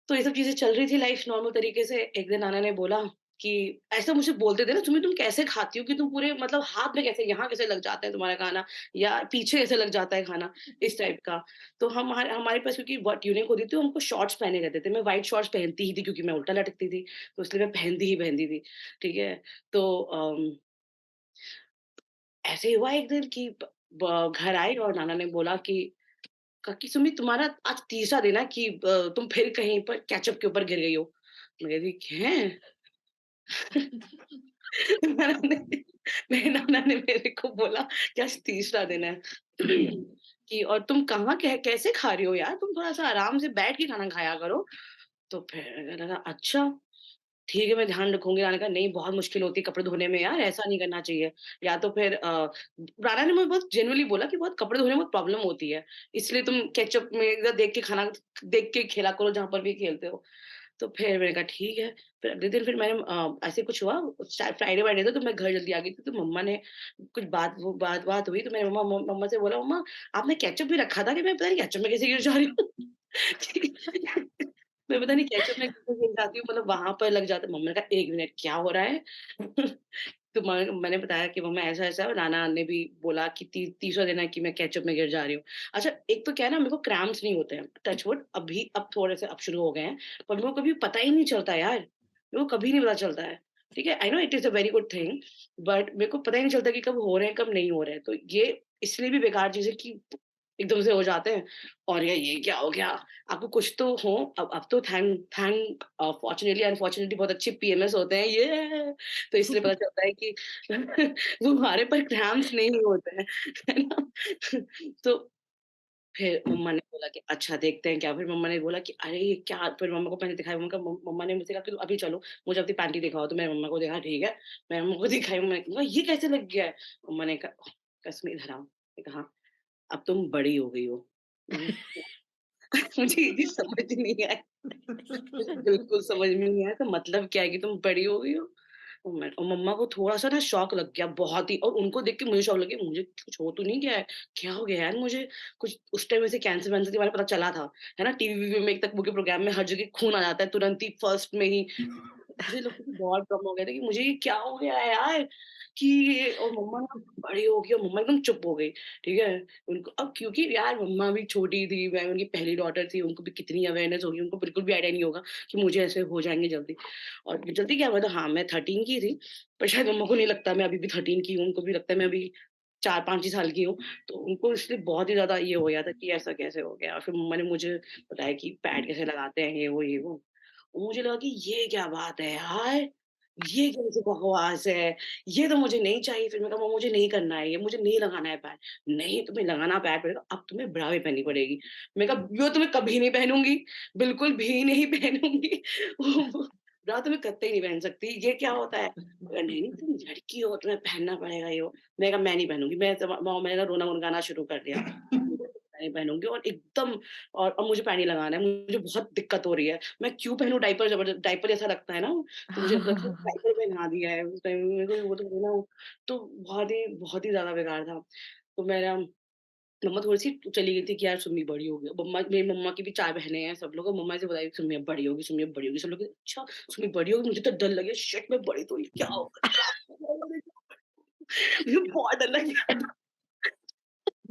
तो ये सब चीज़ें चल रही थी लाइफ नॉर्मल तरीके से। एक दिन नाना ने बोला कि ऐसा मुझसे बोलते थे ना, तुम कैसे खाती हो कि तुम पूरे मतलब हाथ में कैसे यहाँ कैसे लग जाता है तुम्हारा खाना या पीछे कैसे लग जाता है खाना, इस टाइप का। तो हमारे हमारे पास क्योंकि बहुत यूनिक होती थी, तो हमको शॉर्ट्स पहने रहते थे। मैं व्हाइट शॉर्ट्स पहनती ही थी क्योंकि मैं उल्टा लटकती थी, तो इसलिए मैं पहनती थी, ठीक है? तो ऐसे ही हुआ एक दिन कि घर आई और नाना ने बोला कि काकी सुमी तुम्हारा आज तीसरा दिन है कि तुम फिर कहीं पर केचअप के ऊपर गिर गई हो। मैं कही हैं? नाना ने मेरे नाना ने मेरे को बोला कि आज तीसरा दिन है कि और तुम कहाँ कैसे खा रही हो यार? तुम थोड़ा-सा आराम से बैठ के खाना खाया करो। तो फिर मैंने कहा अच्छा, ठीक है मैं ध्यान रखूँगी। नाना ने कहा नहीं बहुत मुश्किल होती है कपड़े धोने में यार, ऐसा नहीं करना चाहिए। या तो फिर नाना ने मुझे बहुत जेनुइनली बोला कि बहुत कपड़े धोने में बहुत प्रॉब्लम होती है। इसलिए तुम केचअप में इधर देख के खेला करो जहाँ पर भी खेलते हो। तो फिर मैंने कहा ठीक है। फिर अगले दिन फिर मैंने ऐसे कुछ हुआ शायद फ्राइडे-वाइडे था तो मैं घर जल्दी आ गई थी तो मम्मा ने कुछ बात हुई तो मैंने मम्मा से बोला मम्मा आपने केचअप भी रखा था कि मैं पता नहीं केचअप में कैसे गिर जा रही हूँ। मैं पता नहीं केचअप में कैसे गिर जाती हूँ, मतलब वहाँ पर लग जाता है। मम्मी ने कहा 1 मिनट क्या हो रहा है? तो मैंने बताया कि मम्मा ऐसा-ऐसा है, नाना ने भी बोला कि तीसरा दिन है कि मैं केचअप में गिर जा रही हूँ। अच्छा, एक तो क्या है ना, मेरे को क्रैम्प्स नहीं होते हैं, टच वुड, अब थोड़े से अब शुरू हो गए हैं, पर मेरे को कभी पता ही नहीं चलता यार, मेरे को कभी नहीं पता चलता है। ठीक है, I know it is a very good thing, but मेरे को पता ही नहीं चलता कि कब हो रहे हैं, कब नहीं हो रहे हैं। तो ये इसलिए भी बेकार चीज़ है कि एकदम से हो जाते हैं और ये क्या हो गया? आपको कुछ तो हो। अब तो थैंक थैंक फॉर्च्यूनेटली अनफॉर्च्यूनेटली बहुत अच्छे पीएमएस होते हैं, ये तो इसलिए पता चलता है कि वो हमारे पर क्रैम्प्स नहीं होते हैं, है ना? तो फिर मम्मा ने बोला कि अच्छा देखते हैं क्या, फिर मम्मा ने बोला कि अरे ये क्या, फिर मम्मा को पहले दिखाया, मम्मा ने मुझसे कहा कि अभी चलो मुझे अपनी पैंटी दिखाओ, तो मैंने मम्मा को देखा, ठीक है, मैंने मम्मा को दिखाई, मम्मा ने कहा ये कैसे लग गया है? मम्मा ने कहा कसम धराओ, मैंने कहा अब तुम बड़ी हो गई हो। मुझे ये चीज़ समझ नहीं आई। मुझे बिल्कुल समझ में नहीं आया, तो मतलब क्या है कि तुम बड़ी हो गई हो? और मम्मा को थोड़ा-सा ना शॉक लग गया बहुत ही, और उनको देख के मुझे शॉक लग गया, मुझे कुछ हो तो नहीं गया है? क्या हो गया यार मुझे? कुछ उस टाइम ऐसे कैंसर-वैंसर के बारे में पता चला था, है ना? टीवी-वीवी में एक तक वो के प्रोग्राम में हर जगह खून आ जाता है तुरंत ही फर्स्ट में ही। मुझे लगता है कि बहुत कम हो गया था कि मुझे ये क्या हो गया है यार? कि और मम्मा ना बड़ी हो गई और मम्मा एकदम चुप हो गई, ठीक है? उनको अब क्योंकि यार मम्मा भी छोटी थी, मैं उनकी पहली डॉटर थी, उनको भी कितनी अवेयरनेस होगी, उनको बिल्कुल भी आइडिया नहीं होगा कि मुझे ऐसे हो जाएँगे जल्दी। और जल्दी क्या हुआ था, हाँ, मैं 13 की थी, पर शायद मम्मा को नहीं लगता मैं अभी भी 13 की हूँ, उनको भी लगता है मैं अभी 4-5 ही साल की हूँ। तो उनको इसलिए बहुत ही ज़्यादा ये हो गया था कि ऐसा कैसे हो गया? फिर मम्मा ने मुझे बताया कि पैड कैसे लगाते हैं, ये वो। और मुझे लगा कि ये क्या बात है यार! ये कैसी बकवास है? ये तो मुझे नहीं चाहिए। फिर मैंने कहा, "मम्मा मुझे नहीं करना है ये, मुझे नहीं लगाना है पैड।" "नहीं, तुम्हें लगाना पैड पड़ेगा, अब तुम्हें ब्रा भी पहननी पड़ेगी।" मैंने कहा, "यो तो मैं कभी नहीं पहनूँगी, बिल्कुल भी नहीं पहनूँगी। ब्रा तो मैं कतई नहीं पहन सकती, ये क्या होता है?" बोला, "नहीं, नहीं, तुम लड़की हो, तुम्हें पहनना पड़ेगा ये वो।" मैंने कहा, "मैं नहीं पहनूँगी।" मैंने ना रोना-वोनाना शुरू कर दिया। मैं नहीं पहनूँगी और एकदम, और अब मुझे पैड नहीं लगाना है, मुझे बहुत दिक्कत हो रही है। मैं क्यों पहनूँ डायपर, डायपर जैसा लगता है ना, तो मुझे लगता है डायपर पहना दिया है उस टाइम मेरे को, वो तो है ना, तो बहुत ही ज़्यादा बेकार था। तो मेरा मम्मा थोड़ी-सी चली गई थी कि यार सुम्मी बड़ी हो गई। मेरी मम्मा की भी 4 बहनें हैं, सब लोग, और मम्मा ऐसे बताई सुम्मी अब बड़ी होगी, सुम्मी अब बड़ी होगी। सब लोग अच्छा सुम्मी बड़ी होगी, मुझे तो डर लगे, शिट मैं बड़ी तो हुई, क्या होगा? क्या होगा? मुझे बहुत डर लग गया था।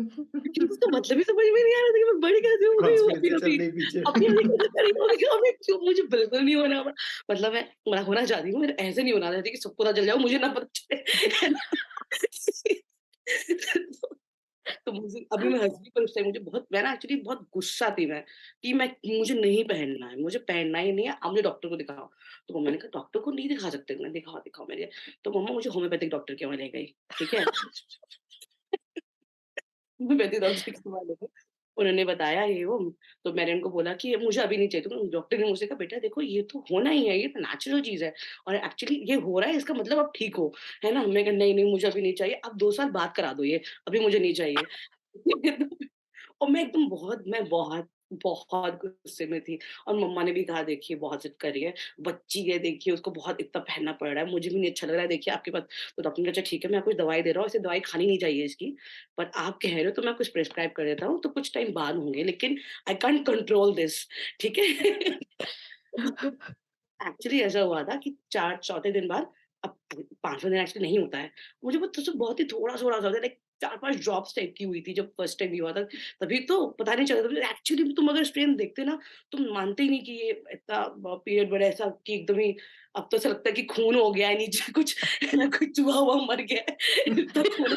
क्योंकि उसका मतलब ही समझ में नहीं आ रहा था कि मैं बड़ी कैसे हो गई हूँ कॉन्स्पिरेसी चल रही पीछे। अभी कैसे बड़ी हो गई हूँ, मैं क्यों, मुझे बिल्कुल नहीं होना था। मतलब मैं होना चाहती हूँ, मेरा ऐसे नहीं होना चाहती कि सबको पता चल जाए, मुझे ना पता चले, है ना? तो मुझे अभी मैं हँस रही, पर उस टाइम मुझे बहुत, मैं ना एक्चुअली बहुत गुस्सा थी मैं, कि मैं मुझे नहीं पहनना है, मुझे पहनना ही नहीं है, आप मुझे डॉक्टर को दिखाओ। तो मम्मा ने कहा डॉक्टर को नहीं दिखा सकते? मैंने दिखाओ, दिखाओ मेरे। तो मम्मा मुझे होम्योपैथिक डॉक्टर के वहाँ ले गई, ठीक है? होम्योपैथी डॉक्टर के वहाँ ले गई। उन्होंने बताया ये वो, तो मैंने उनको बोला कि मुझे अभी नहीं चाहिए। तो डॉक्टर ने मुझसे कहा बेटा देखो ये तो होना ही है, ये तो नेचुरल चीज़ है और एक्चुअली ये हो रहा है, इसका मतलब आप ठीक हो, है ना? मैंने कहा नहीं, नहीं मुझे अभी नहीं चाहिए, आप 2 साल बाद करा दो ये, अभी मुझे नहीं चाहिए। और मैं बहुत गुस्से में थी, और मम्मा ने भी कहा देखिए बहुत ज़िद कर रही है, बच्ची है देखिए उसको बहुत इतना पहनना पड़ रहा है, मुझे भी नहीं अच्छा लग रहा है, देखिए आपके पास। तो डॉक्टर ने कहा अच्छा ठीक है मैं आपको दवाई दे रहा हूँ, इसे दवाई खानी नहीं चाहिए इसकी, पर आप कह रहे हो तो मैं कुछ प्रिस्क्राइब कर देता हूँ, तो कुछ टाइम बाद होंगे, लेकिन आई कांट कंट्रोल दिस, ठीक है? एक्चुअली ऐसा हुआ था कि 4 चौथे दिन बाद, अब 5वाँ दिन एक्चुअली नहीं होता है। मुझे वो तो बहुत ही थोड़ा-थोड़ा सा लाइक 4-5 ड्रॉप्स टाइप की हुई थी जब फर्स्ट टाइम ये हुआ था। तभी तो पता नहीं चला था, एक्चुअली में तुम अगर स्ट्रेन देखते ना, तुम मानते ही नहीं कि ये इतना पीरियड बड़ा ऐसा कि एकदम ही, अब तो ऐसा लगता है कि खून हो गया है नीचे कुछ, है ना, कोई चूहा-वूहा मर गया है। इतना खून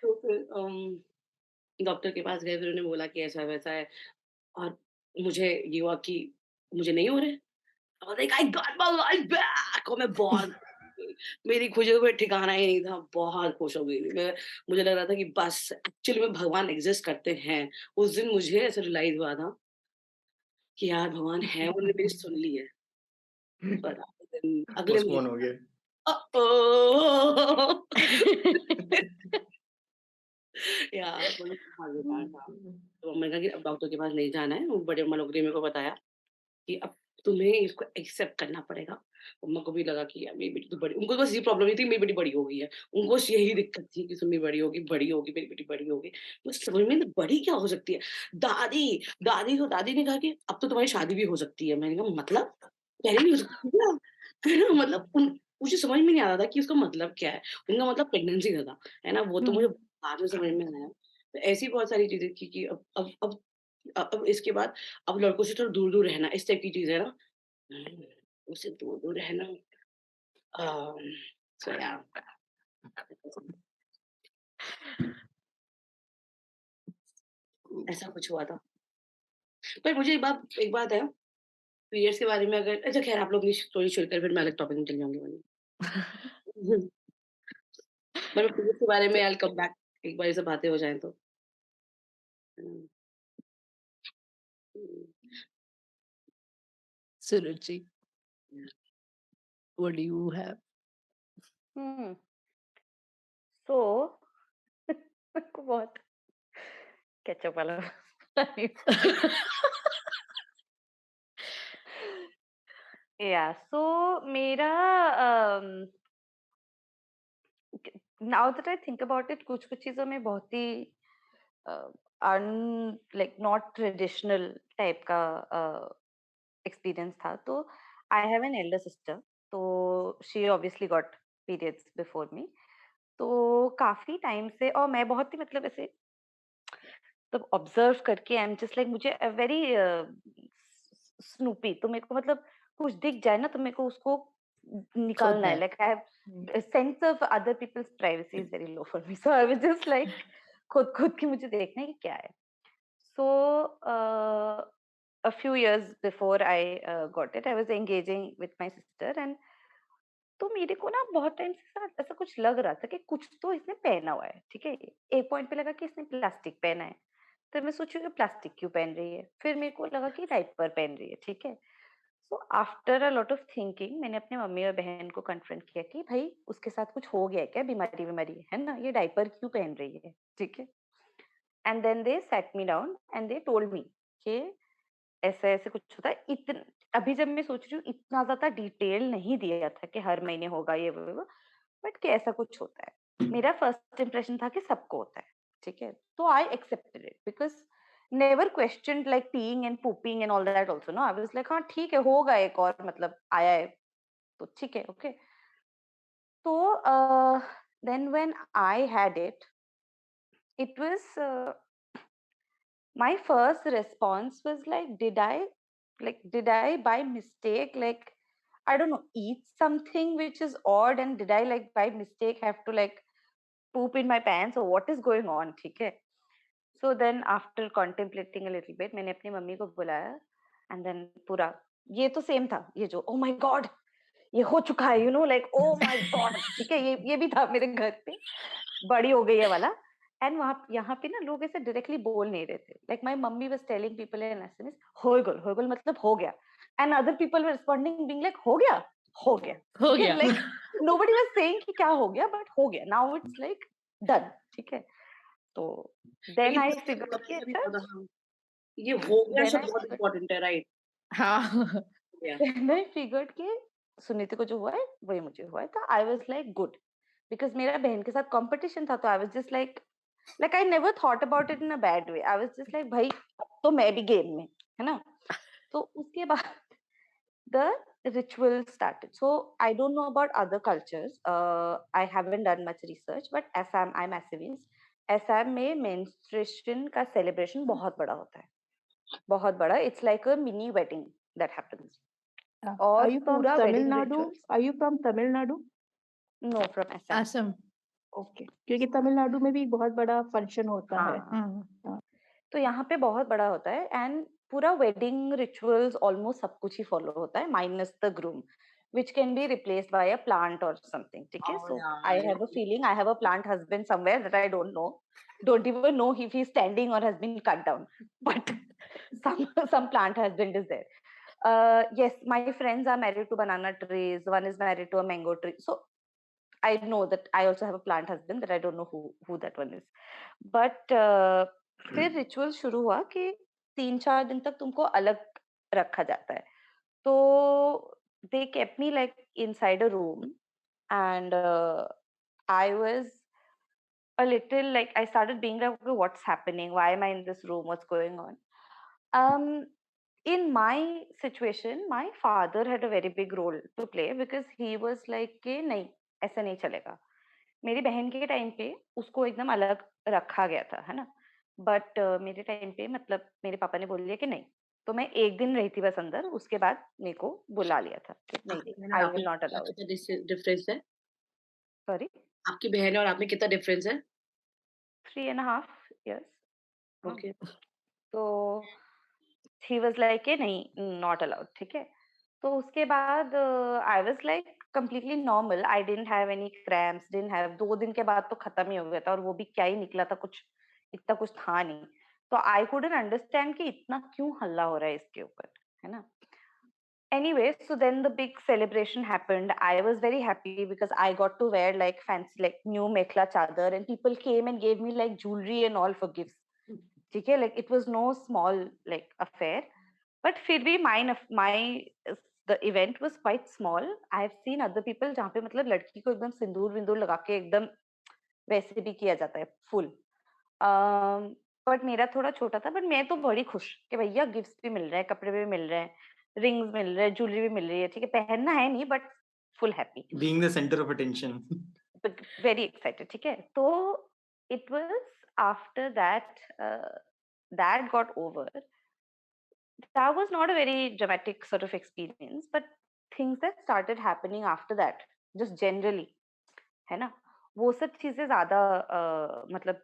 तो फिर डॉक्टर के पास गए, फिर उन्होंने बोला कि ऐसा-वैसा है, और मुझे ये हुआ कि मुझे नहीं हो रहे। I was like, I got my life back! और मैं बहुत मेरी खुशी का कोई ठिकाना ही नहीं था, बहुत खुश हो गई थी मैं। मुझे लग रहा था कि बस एक्चुअली में भगवान एग्ज़िस्ट करते हैं। उस दिन मुझे ऐसा रियलाइज़ हुआ था कि यार भगवान है, उन्होंने मेरी सुन ली है। पर अगले पोस्टपोन महीने हो गए। ओ यार बहुत बेकार था। तो मैंने कहा कि अब डॉक्टर के पास नहीं जाना है। वो बड़े अम्मा लोग ने मेरे को बताया कि अब तुम्हें इसको एक्सेप्ट करना पड़ेगा। मम्मा को भी लगा कि यार मेरी बेटी तो बड़ी, उनको बस ये प्रॉब्लम नहीं थी मेरी बेटी बड़ी हो गई है। उनको बस यही दिक्कत थी कि सुन्नी बड़ी होगी, मेरी बेटी बड़ी होगी। मुझे समझ में नहीं बड़ी क्या हो सकती है? दादी ने कहा कि अब तो तुम्हारी शादी भी हो सकती है। मैंने कहा मतलब? पहले नहीं हो सकती थी क्या? है ना? मतलब मुझे समझ में नहीं आ रहा था कि उसका मतलब क्या है? उनका मतलब प्रेगनेंसी का था, है ना? वो तो मुझे बाद में समझ में आया। तो ऐसी बहुत सारी चीज़ें थी कि अब इसके बाद अब लड़कों से थोड़ा दूर-दूर रहना, इस टाइप की चीज़ है ना? हुँ, उससे दूर-दूर रहना सो या ऐसा कुछ हुआ था। पर मुझे एक बात है, पीरियड्स के बारे में अगर अच्छा ख़ैर आप लोग अपनी स्टोरी शेयर करें फिर मैं अलग टॉपिक में चली जाऊँगी वरना। पर पीरियड्स के बारे में आई विल कम बैक एक बार ये सब बातें हो जाएँ तो। हुँ, हुँ, Suruchi, what do you have? Hmm. So मेरे को बहुत केचप वाला या सो मेरा now that I think about it कुछ कुछ चीजों में बहुत ही um like not traditional type का एक्सपीरियंस था तो I have an elder sister तो she obviously got periods before me तो काफी टाइम से और मैं बहुत ही मतलब ऐसे तब ऑब्जर्व करके आई एम जस्ट लाइक मुझे वेरी स्नूपी तो मेरे को मतलब कुछ दिख जाए ना तो मेरे को उसको निकालना है खोजना है। Like I have sense of other people's privacy is very low for me so I was just like खुद खुद की मुझे देखना है कि क्या है सो a few years before I got it I was engaging with my sister and तो मेरे को ना बहुत टाइम से ऐसा कुछ लग रहा था कि कुछ तो इसने पहना हुआ है ठीक है एक पॉइंट पे लगा कि इसने प्लास्टिक पहना है तो मैं सोचू कि प्लास्टिक क्यों पहन रही है फिर मेरे को लगा कि डायपर पहन रही है ठीक है so after a lot of thinking मैंने अपने मम्मी और बहन को कन्फ्रंट किया कि भाई उसके साथ कुछ हो गया है क्या बीमारी बीमारी है ना ये डायपर क्यों पहन रही है ठीक है and then they set me down and they told me कि ऐसे ऐसे कुछ होता है इतन अभी जब मैं सोच रही हूँ इतना ज्यादा डिटेल नहीं दिया था कि हर महीने होगा ये वो बट कि ऐसा कुछ होता है मेरा फर्स्ट इंप्रेशन था कि सबको होता है ठीक है तो I accepted it because never question like peeing and pooping and all that also no I was like हाँ ठीक है होगा एक और मतलब आया है तो ठीक है ओके तो then when I had it it was my first response was like did I by mistake like I don't know eat something which is odd and did I like by mistake have to like poop in my pants or what is going on ठीक है so then after contemplating a little bit मैंने अपनी मम्मी को बुलाया and then पूरा ये तो सेम था ये जो oh my god ये हो चुका है you know like oh my god ठीक है ये भी था मेरे घर पे बड़ी हो गई है वाला एंड वहां यहाँ पे ना लोग ऐसे डायरेक्टली बोल नहीं रहे थे like my mummy was telling people in SMS हो गल मतलब हो गया and other people were responding being like हो गया हो ठीक है गया। लाइक नोबडी वाज सेइंग कि क्या हो गया बट हो गया नाउ इट्स लाइक डन ठीक है तो देन लेकिन आई पता है फिगर्ड कि मुझे भी अच्छा पता हाँ, ये हो गया देन शब्द आई बहुत फिगर्ड इम्पोर्टेंट है राइट हाँ। या देन आई फिगर्ड कि सुनीति को जो हुआ है वही मुझे हुआ है तो आई वाज लाइक गुड बिकॉज मेरा बहन के साथ कंपटीशन था तो आई was just like I never thought about it in a bad way. I was just like भाई अब तो मैं भी गेम में है ना तो उसके बाद the ritual started. So I don't know about other cultures. I haven't done much research, but Assam I'm Assamese. Assam में menstruation का celebration बहुत बड़ा होता है बहुत बड़ा It's like a mini wedding that happens. Are और you from पूरा Tamil wedding Nadu? rituals Are you from Tamil Nadu? no from Assam. Assam. Okay, क्योंकि तमिलनाडु में भी बहुत बड़ा फंक्शन होता है। हाँ तो यहाँ पे बहुत बड़ा होता है एंड पूरा वेडिंग रिचुअल्स ऑलमोस्ट सब कुछ ही फॉलो होता है minus the groom which can be replaced by a plant or something ठीक है Oh so I yeah, have a feeling I have a plant husband somewhere that I don't even know if he's standing or has been cut down but some plant husband is there yes my friends are married to banana trees one is married to a mango tree so I know that I also have a plant husband that I don't know who that one is. But फिर रिचुअल शुरू हुआ कि 3-4 दिन तक तुमको अलग रखा जाता है तो they kept me like inside a room, and I was a little like, I started being like, okay, what's happening? Why am I in this room? What's going on? Um, in my situation, my father had a very big role to play because he was like कि नहीं, ऐसा नहीं चलेगा. मेरी बहन के टाइम पे उसको एकदम अलग रखा गया था, है ना? बट मेरे टाइम पे मतलब मेरे पापा ने बोल दिया कि नहीं. तो मैं एक दिन रही थी बस अंदर, उसके बाद मेरे को बुला लिया था कि नहीं, आपकी बहन और आई आप विल में नॉट अलाउ इट. कितना डिफरेंस है? सॉरी, आपकी बहन और आप में कितना डिफरेंस है? 3.5 years. हाँ, ओके। तो ही वाज लाइक कि नहीं, नॉट अलाउड, ठीक है. तो उसके बाद आई was like completely normal, I didn't have any cramps, didn't have. 2 दिन के बाद तो खत्म ही हो गया था, और वो भी क्या ही निकला था, कुछ इतना कुछ था नहीं. तो आई कुडंट अंडरस्टैंड कि इतना क्यों हल्ला हो रहा है इसके ऊपर, है ना. Anyway, so then the big celebration happened. I was very happy because I got to wear like fancy, like new mekhla chadar, and people came and gave me like jewelry and all for gifts. Okay, like it was no small like affair, but फिर भी the event was quite small. I have seen other people जहाँ पे मतलब लड़की को एकदम सिंदूर विंदूर लगा के एकदम वैसे भी किया जाता है full. बट मेरा थोड़ा छोटा था, बट मैं तो बड़ी खुश कि भैया गिफ्ट्स भी मिल रहे हैं, कपड़े भी मिल रहे हैं, रिंग्स मिल रहे हैं, ज्वेलरी भी मिल रही है, ठीक है, पहनना है नहीं but full happy, Being the center of attention. But very excited, ठीक है. तो it was after that, that got over. That was not a very dramatic sort of experience, but things that started happening after that, just generally, है ना, वो सब चीजें ज्यादा मतलब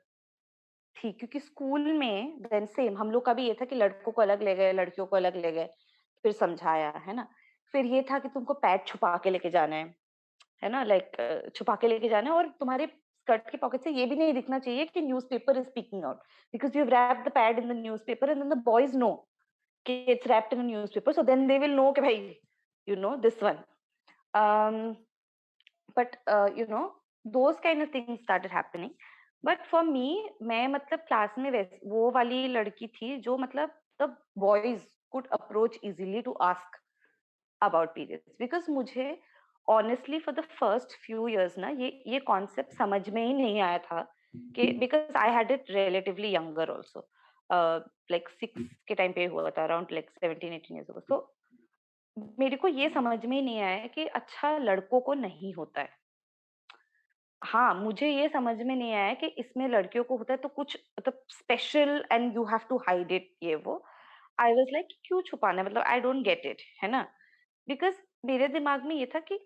थी, क्योंकि स्कूल में देन सेम हम लोग का भी ये था कि लड़कों को अलग ले गए, लड़कियों को अलग ले गए, फिर समझाया, है ना. फिर ये था कि तुमको पैड छुपा के लेके जाना है ना, लाइक छुपा के लेके जाना है, और तुम्हारे स्कर्ट की पॉकेट से ये भी नहीं दिखना चाहिए कि newspaper is speaking out, because you have wrapped the pad in the newspaper, and then the boys know कि it's wrapped in a newspaper, so then they will know कि भाई you know this one. But you know those kind of things started happening. But for me, मैं मतलब क्लास में वो वाली लड़की थी जो मतलब the boys could approach easily to ask about periods, because मुझे honestly for the first few years ना ये कॉन्सेप्ट समझ में ही नहीं आया था कि, because I had it relatively younger also, like 6 के टाइम पे हुआ था, around like 17-18 years ago. So मेरे को ये समझ में ही नहीं आया कि अच्छा लड़कों को नहीं होता है. हाँ, मुझे ये समझ में नहीं आया कि इसमें लड़कियों को होता है तो कुछ मतलब special and you have to hide it, ये वो. आई वाज लाइक क्यों छुपाना है, मतलब आई डोंट गेट इट, है ना. बिकॉज़ मेरे दिमाग में ये था कि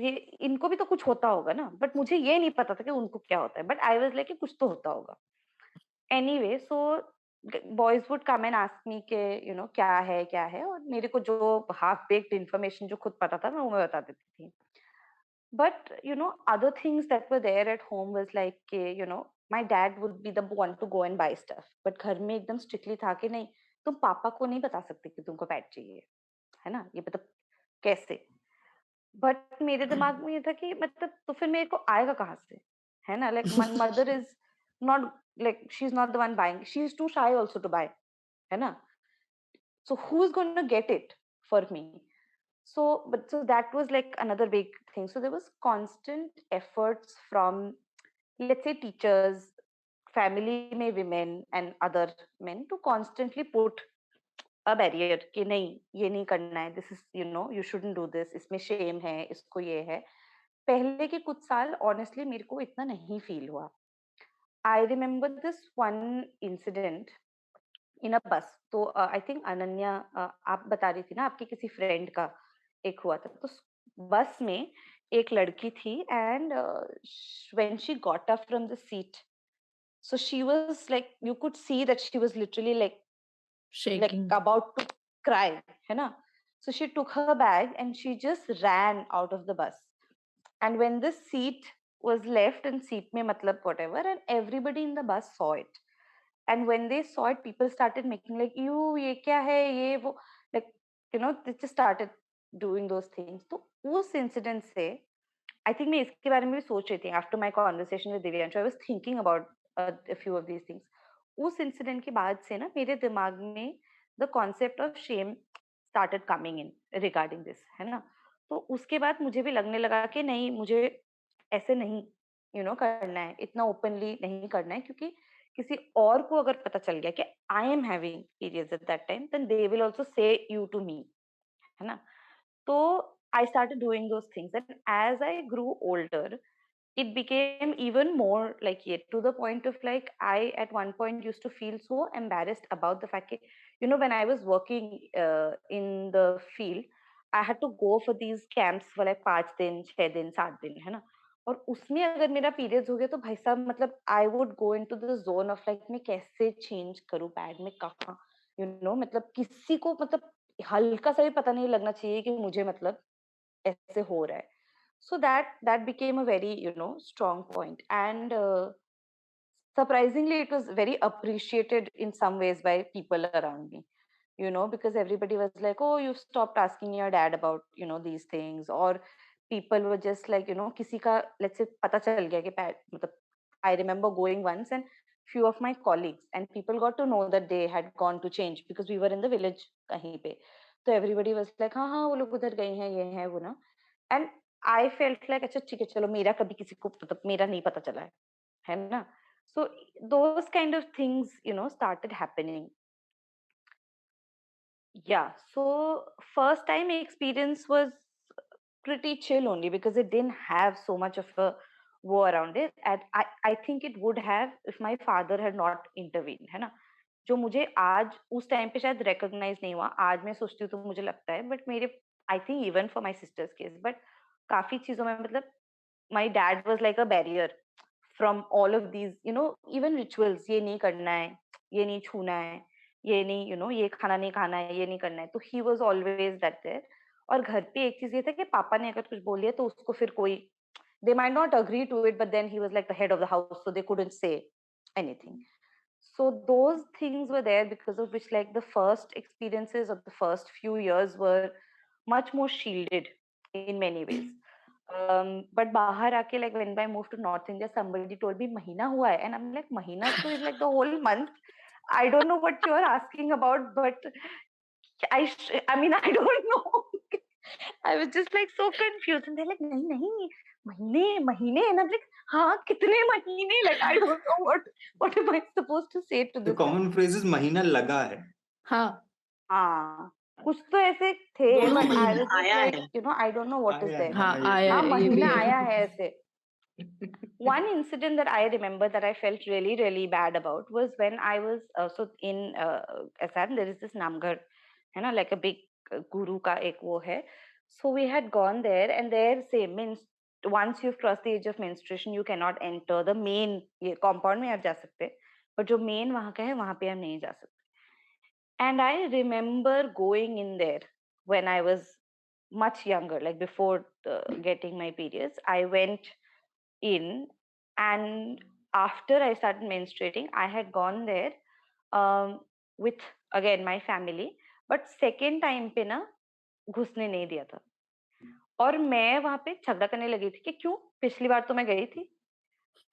ये इनको भी तो कुछ होता होगा ना, बट मुझे ये नहीं पता था कि उनको क्या होता है, बट आई वाज लाइक कि कुछ तो होता होगा. Anyway, so boys would come and ask me के यू नो क्या है, और मेरे को जो हाफ बेक्ड इन्फॉर्मेशन जो खुद पता था मैं वो मैं बता देती थी. But you know, other things that were there at home was like you know, my dad would be the one to go and buy stuff, but घर में एकदम strictly था कि नहीं, तुम पापा को नहीं बता सकते कि तुमको पैड चाहिए, है ना, ये मतलब कैसे. बट मेरे दिमाग में ये था कि मतलब तो फिर मेरे को आएगा कहाँ से, है ना, like my mother is not, like she's not the one buying, she is too shy also to buy, है ना. So who's going to get it for me? So that was like another big thing. So there was constant efforts from, let's say, teachers, family में women and other men to constantly put a barrier कि नहीं, ये नहीं करना है, this is, you know, you shouldn't do this, इसमें shame है, इसको ये है. पहले के कुछ साल honestly मेरे को इतना नहीं feel हुआ. I remember this one incident इन अ बस. तो आई थिंक अनन्या, आप बता रही थी ना आपकी किसी फ्रेंड का एक हुआ था, तो बस में एक लड़की थी, and when she got up from the seat, so she was like, you could see that she was literally like Shaking. about to cry, है ना. So she took her bag and she just ran out of the bus, and when the seat was left, and seat में मतलब whatever, and everybody in the bus saw it. And when they saw it, people started making like, you ये क्या है ये वो, like you know, they just started doing those things. तो उस incident से I think मैं इसके बारे में भी सोच रही थी after my conversation with Divyansh. I was thinking about a few of these things. उस incident के बाद से ना मेरे दिमाग में the concept of shame started coming in regarding this, है ना? तो उसके बाद मुझे भी लगने लगा कि नहीं, मुझे ऐसे नहीं करना है, इतना ओपनली नहीं करना है, क्योंकि किसी और को अगर पता चल गया कि I am having periods at that time, then they will also say you to me, है ना? तो I started doing those things, and as I grew older it became even more like it, to the point of like I at one point used to feel so embarrassed about the fact that, when I was working in the field, I had to go for these camps for like 5 दिन 6 दिन 7 दिन, है ना? और उसमें अगर मेरा पीरियड्स हो गया तो भाई साहब, मतलब I would go into the zone of like मैं कैसे चेंज करूं पैड में, कहाँ, मतलब किसी को, मतलब हल्का सा भी पता नहीं लगना चाहिए कि मुझे मतलब ऐसे हो रहा है. So that became a very strong point, and surprisingly it was very appreciated in some ways by people around me, because everybody was like, oh, you stopped asking your dad about these things, or people were just like, किसी का let's say पता चल गया कि मतलब I remember going once, and few of my colleagues and people got to know that they had gone to change because we were in the village कहीं पे. तो everybody was like, हाँ हाँ वो लोग उधर गए हैं, ये है वो ना. एंड आई फेल्ट लाइक अच्छा ठीक है, चलो मेरा कभी किसी को मतलब मेरा नहीं पता चला है ना? So those kind of things started happening. Yeah, so first time experience was pretty chill only because it didn't have so much of a war around it, and I think it would have if my father had not intervened, है ना? जो मुझे आज उस टाइम पे शायद रिकॉग्नाइज नहीं हुआ, आज मैं सोचती हूँ तो मुझे लगता है, बट मेरे I think even for my sister's case, but काफी चीजों में मतलब my dad was like a barrier from all of these, even rituals. ये नहीं करना है, ये नहीं छूना है, ये नहीं, ये खाना नहीं खाना है, ये नहीं करना है. तो he was always that there. और घर पे एक चीज ये था कि पापा ने अगर कुछ बोल दिया तो उसको फिर कोई, they might not agree to it, but then he was like the head of the house, so they couldn't say anything. So those things were there, because of which like the first experiences of the first few years were much more shielded in many ways. But bahar aake, like when I moved to North India, somebody told me mahina hua hai, and I'm like, mahina so is like the whole month. I don't know what you're asking about, but I mean I don't know. I was just like so confused, and they're like, nahi nahi, mahine, and I'm like, हाँ कितने महीने, like I don't know what am I supposed to say to The this guy. common phrase is महीना लगा है. हाँ हाँ कुछ तो ऐसे थे, दोनों but I महीना was just आया like, है. I don't know what is आया there. है, हाँ ये आया हाँ है, ये भी महीना है. आया है ऐसे. One incident that I remember that I felt really, really bad about was when I was so in Assam. There is this Namgarh, है ना, like a big guru का एक वो है. So we had gone there, and there same means once you've crossed the age of menstruation, you cannot enter the main ये compound में आप जा सकते हैं, but जो main वहाँ का है वहाँ पे आप नहीं जा सकते. And I remember going in there when I was much younger, like before getting my periods. I went in, and after I started menstruating, I had gone there with again my family, but second time पे ना घुसने नहीं दिया था. और मैं वहां पे झगड़ा करने लगी थी कि क्यों, पिछली बार तो मैं गई थी,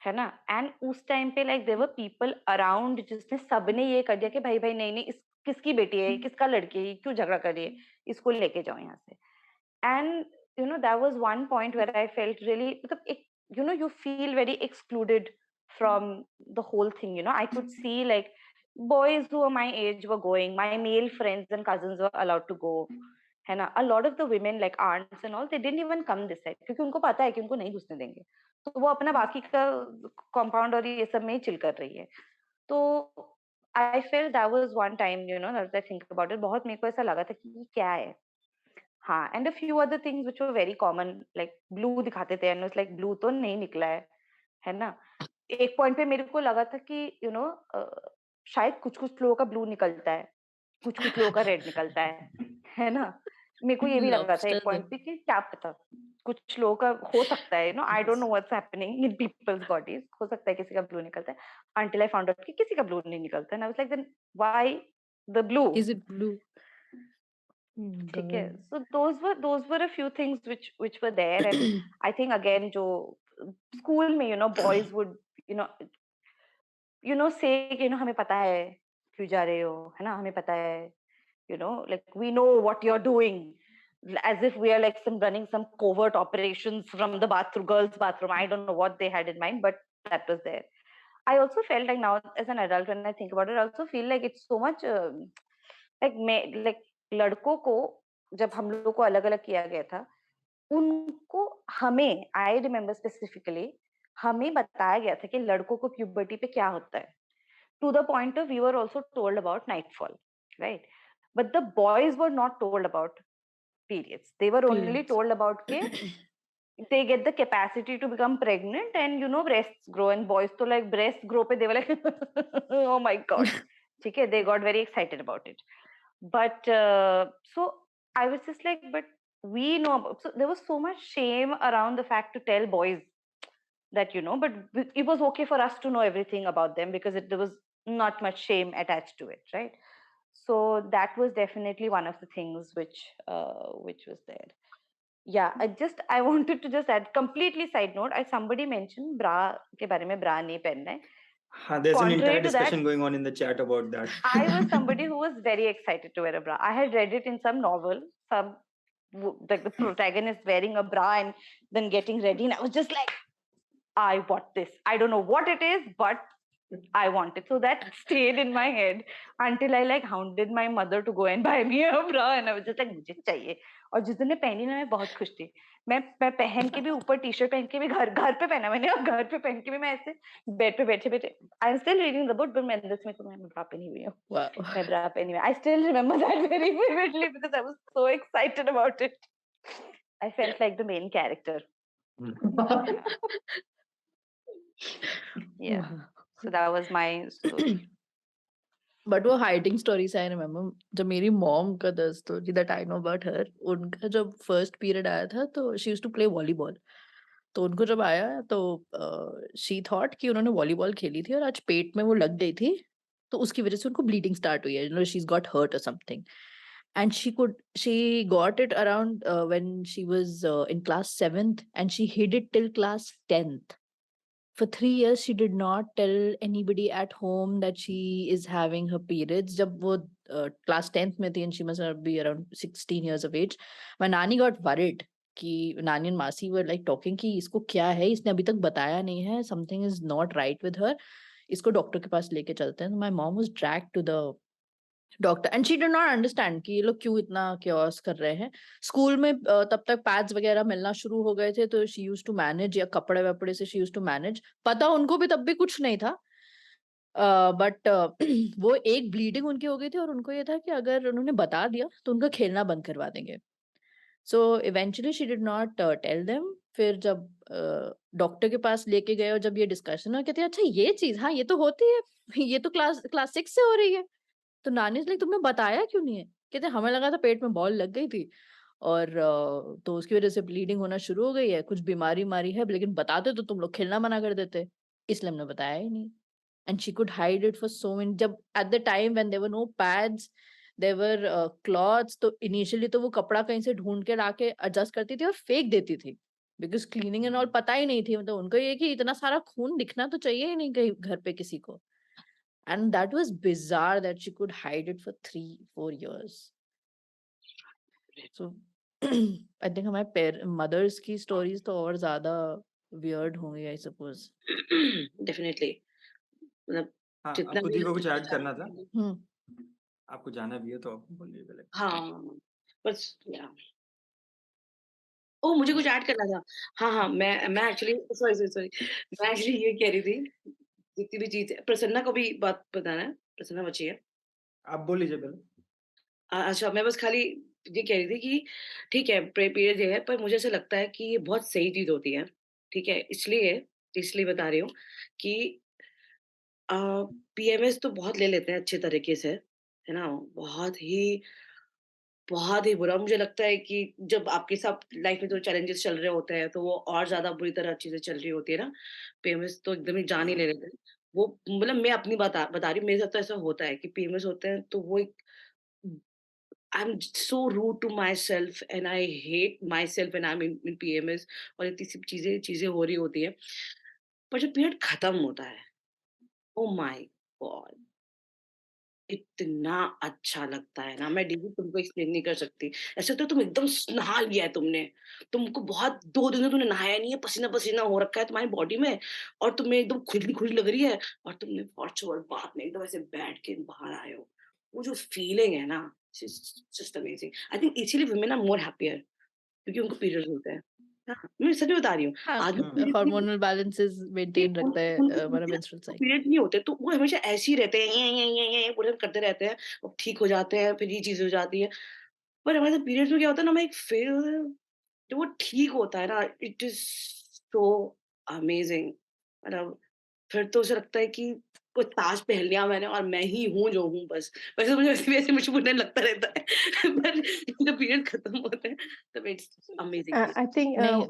है ना? एंड उस टाइम पे like there were people around जिसने सबने ये कर दिया कि भाई भाई नहीं नहीं, इस किसकी बेटी है, किसका लड़की है, ये क्यों झगड़ा कर रही है, इसको लेके जाओ यहाँ से. And that was one point where I felt really, मतलब एक, you feel very excluded from the whole thing. I could see like boys who were my age were going, my male friends and cousins were allowed to go, है ना? A lot of the women like aunts and all, they didn't even come this side क्योंकि उनको पता है कि उनको नहीं घुसने देंगे, तो वो अपना बाकी का compound और ये सब में ही चिल कर रही है. तो I felt that was one time, now that I think about it, बहुत मेरे को ऐसा लगा था कि ये क्या है. हाँ, and a few other things which were very common, like blue दिखाते थे, एंड लाइक ब्लू तो नहीं निकला है ना? एक पॉइंट पे मेरे को लगा था कि शायद कुछ-कुछ लोगों का ब्लू निकलता है, कुछ-कुछ लोगों का रेड निकलता है ना? मेरे को ये भी लगा था एक लॉबस्टर पॉइंट पे कि क्या पता, कुछ लोगों का हो सकता है, आई don't know what's happening in people's bodies, हो सकता है किसी का ब्लू निकलता है, अंटिल आई फाउंड आउट कि किसी का ब्लू नहीं निकलता, and I was like then why the blue? Is it blue? ठीक है. So those were a few things which were there, and I think again जो school में boys would you know say कि हमें पता है क्यों जा रहे हो, है ना, हमें पता है, like we know what you're doing, as if we are like running some covert operations from the bathroom, girls' bathroom. I don't know what they had in mind, but that was there. I also felt like now as an adult, when I think about it, I also feel like it's so much like लड़कों को जब हम लोग को अलग अलग किया गया था, उनको हमें आई रिमेम्बर स्पेसिफिकली हमें बताया गया था कि लड़कों को प्यूबर्टी पे क्या होता है, to the point of we were also told about nightfall, right? But the boys were not told about periods. They were only Periods. told about ke they get the capacity to become pregnant and breasts grow, and boys to like breasts grow pe they were like oh my god. Okay, they got very excited about it. But so I was just like, but we know about, so there was so much shame around the fact to tell boys that but it was okay for us to know everything about them because there was not much shame attached to it, right? So that was definitely one of the things which was there. Yeah, I wanted to just add completely side note. Somebody mentioned bra के बारे में bra नहीं पहनना है. There's an entire Contrary to that, discussion going on in the chat about that. I was somebody who was very excited to wear a bra. I had read it in some novel, like the protagonist wearing a bra and then getting ready, and I was just like, I want this. I don't know what it is, but I want it. So that stayed in my head until I like hounded my mother to go and buy me a bra, and I was just like, मुझे चाहिए. और जिस दिन मैं पहनी ना, मैं बहुत खुश थी. मैं पहन के भी ऊपर टी शर्ट पहन के भी घर पे पहना मैंने, और घर पे पहन के भी मैं ऐसे बेड पे बैठे बैठे I am still reading the book, but मैं अंदर से मैं ब्रा पहनी हुई हूँ. Wow. मैं ब्रा पहनी हुई. I still remember that very vividly because I was so excited about it. I felt like the main character. Yeah. Wow. So that was my story. But वो हाइडिंग स्टोरी से आई रिमेम्बर जब मेरी मॉम का the story that I know about her, उनका जब फर्स्ट पीरियड आया था तो she used to play volleyball. तो उनको जब आया तो शी थॉट कि उन्होंने वॉलीबॉल खेली थी और आज पेट में वो लग गई थी, तो उसकी वजह से उनको ब्लीडिंग स्टार्ट हुई है, शी गॉट हर्ट और something. And she got it around when she was in class 7th, and she hid it till class 10th. For 3 years she did not tell anybody at home that she is having her periods. जब वो class 10th में थी, and she must be around 16 years of age, my nanny got worried कि नानी and मासी were like talking कि इसको क्या है, इसने अभी तक बताया नहीं है, something is not right with her, इसको डॉक्टर के पास लेके चलते हैं. My mom was dragged to the doctor, and she did not understand कि ये लोग क्यों इतना क्योस कर रहे हैं. स्कूल में तब तक पैड्स वगैरह मिलना शुरू हो गए थे, तो शी यूज्ड टू मैनेज, या कपड़े वपड़े से शी यूज्ड टू मैनेज. पता उनको भी तब भी कुछ नहीं था, बट वो एक ब्लीडिंग उनकी हो गई थी, और उनको ये था कि अगर उन्होंने बता दिया तो उनका खेलना बंद करवा देंगे. So eventually she did not tell them. फिर जब डॉक्टर के पास लेके गए और जब ये डिस्कशन हुआ, कहते हैं अच्छा ये चीज, हाँ ये तो होती है, ये तो क्लास 6 से हो रही है. तो नानी ने तुमने बताया क्यों नहीं है? कहते हमें लगा था पेट में बॉल लग गई थी, और तो उसकी वजह से ब्लीडिंग होना शुरू हो गई है, कुछ बीमारी मारी है, लेकिन बताते तो तुम लोग खेलना मना कर देते, इसलिए हमने बताया ही नहीं. And she could hide it for so many. जब at the time when there were no pads, there were clothes, तो इनिशियली तो वो कपड़ा कहीं से ढूंढ के लाके एडजस्ट करती थी और फेंक देती थी, बिकॉज क्लीनिंग एंड ऑल पता ही नहीं थी. मतलब उनको ये कि इतना सारा खून दिखना तो चाहिए ही नहीं कहीं घर पे किसी को. And that was bizarre that she could hide it for 3-4 years. So I think हमारे mothers की stories तो और ज्यादा weird होंगी, I suppose. डेफिनेटली. मतलब हाँ, जितना आपको भी दी को कुछ लगता ऐड था. करना था? हम्म. आपको जाना भी है तो आप बोलिए पहले. हाँ, बस या ओह मुझे कुछ ऐड करना था. हाँ, मैं एक्चुअली सॉरी मैं एक्चुअली ये कह रही थी, जितनी भी चीज़ें प्रसन्ना को भी बात बताना है, प्रसन्ना बची है. आप बोल लीजिए पहले. अच्छा, मैं बस खाली ये कह रही थी कि ठीक है पीरियड ये है, पर मुझे ऐसा लगता है कि ये बहुत सही चीज़ होती है, ठीक है? इसलिए बता रही हूँ कि अ, पीएमएस तो बहुत ले लेते हैं अच्छे तरीके से, है ना? बहुत ही बुरा मुझे लगता है कि जब आपके साथ लाइफ में जो चैलेंजेस चल रहे होते हैं, तो वो और ज़्यादा बुरी तरह चीज़ें चल रही होती है ना, पीएमएस तो एकदम ही जान ही ले लेते हैं। वो मतलब मैं अपनी बता रही हूँ, मेरे साथ तो ऐसा होता है कि पीएमएस होते हैं, तो वो एक I am so rude to myself and I hate myself when I am in PMS, और इतनी सी चीज़ें हो रही होती हैं। पर जब पीरियड खत्म होता है, ओह माय गॉड! इतना अच्छा लगता है ना, मैं दीदी तुमको एक्सप्लेन नहीं कर सकती। ऐसे तो तुम एकदम नहा लिया है तुमने, तुमको बहुत 2 दिन से तुमने नहाया नहीं है, पसीना-पसीना हो रखा है तुम्हारी बॉडी में और तुम्हें एकदम खुजली-खुजली लग रही है और तुमने फॉर्चून बाद में एकदम ऐसे बैठ के बाहर आए हो। वो जो फीलिंग है ना, जस्ट अमेजिंग। आई थिंक इसीलिए वुमेन आर मोर हैप्पियर क्योंकि उनको पीरियड्स होते हैं। हाँ, मैं सच बता रही हूँ। हाँ, आदमी हम्म पीरियड्स नहीं हार्मोनल बैलेंसेस मेंटेन रखता है हमारा मेंस्ट्रुअल साइकिल। पीरियड नहीं होते तो वो हमेशा ऐसे ही रहते हैं ये पूरे दिन करते रहते हैं और ठीक हो जाते हैं फिर ये चीज़ हो जाती है। पर हमारे साथ पीरियड्स में क्या होता है ना हमें एक फ़ेज़ जब वो ठीक होता है ना इट इज़ सो अमेज़िंग मतलब फिर तो उसे लगता है कि कोई ताज पहन लिया मैंने और मैं ही हूँ जो हूँ बस। वैसे मुझे वैसे मुझे बुरा लगता रहता है पर जब पीरियड खत्म होते हैं तब it's amazing feeling. I think नहीं,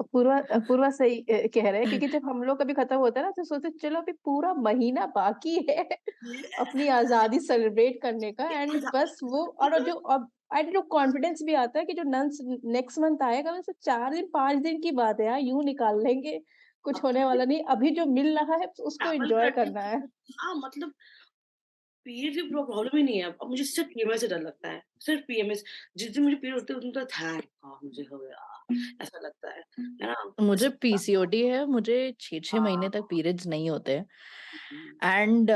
पूर्वा सही कह रहे हैं क्योंकि जब हम लोग कभी खत्म होता है ना तो सोचते हैं, चलो अभी पूरा महीना बाकी है अपनी आजादी सेलिब्रेट करने का एंड बस वो और जो अब आई डोंट नो कॉन्फिडेंस भी आता है कि जो नेक्स्ट मंथ आएगा वैसे 4 दिन 5 दिन की बात है यार यूं निकाल लेंगे कुछ होने वाला नहीं अभी जो मिल रहा है उसको ट्रैवल एंजॉय करने करना की है। हाँ, मतलब पीरियड की प्रॉब्लम ही नहीं है। अब मुझे सिर्फ पीएमएस से डर लगता है, सिर्फ पीएमएस। जिस दिन मुझे पीरियड होते है उस दिन तो थैंक गॉड मुझे हो गया, ऐसा लगता है ना? मुझे ऐसे पीसीओडी है, मुझे 6-6 महीने तक हाँ, पीरियड्स नहीं होते हैं हुँ, एंड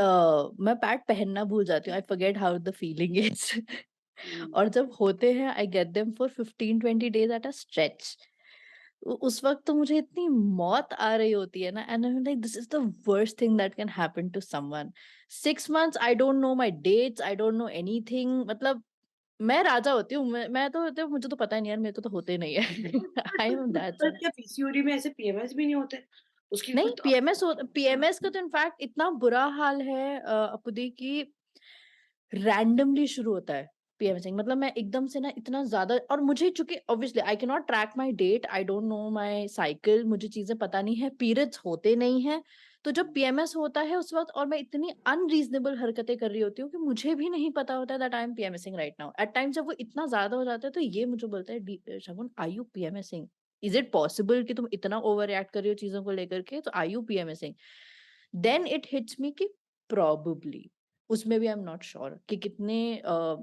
मैं पैड पहनना भूल जाती हूँ। I forget how the feeling is हुँ, और जब होते हैं I get them for 15-20 days at a stretch. उस वक्त तो मुझे इतनी मौत आ रही होती है ना and I am like this is the worst thing that can happen to someone. 6 months I don't know my dates, I don't know anything. मतलब मैं राजा होती हूँ, मैं तो मुझे तो पता ही नहीं यार, मेरे तो होते ही नहीं है। I am that. पर क्या पीसीओडी में ऐसे पीएमएस भी नहीं होते? उसकी नहीं, कुछ तो पीएमएस का तो इनफैक्ट इतना बुरा हाल है अपुदी की रैंडमली शुरू होता है पीएमएसिंग। मतलब मैं एकदम से ना इतना ज्यादा और मुझे चूंकि obviously I can not track my date, I don't know my cycle, मुझे चीजें पता नहीं है, पीरियड्स होते नहीं है। तो जब पीएमएस होता है उस वक्त और मैं इतनी अनरीजनेबल हरकतें कर रही होती हूँ कि मुझे भी नहीं पता होता है that I am PMSing right now. At times जब वो इतना ज्यादा हो जाता है तो ये मुझे बोलता है Shagun are you PMSing, is it possible कि तुम इतना ओवर रिएक्ट कर रही हो चीजों को लेकर के, तो are you PMSing. Then it hits me कि प्रोबेबली उसमें भी आई एम नॉट श्योर कि कितने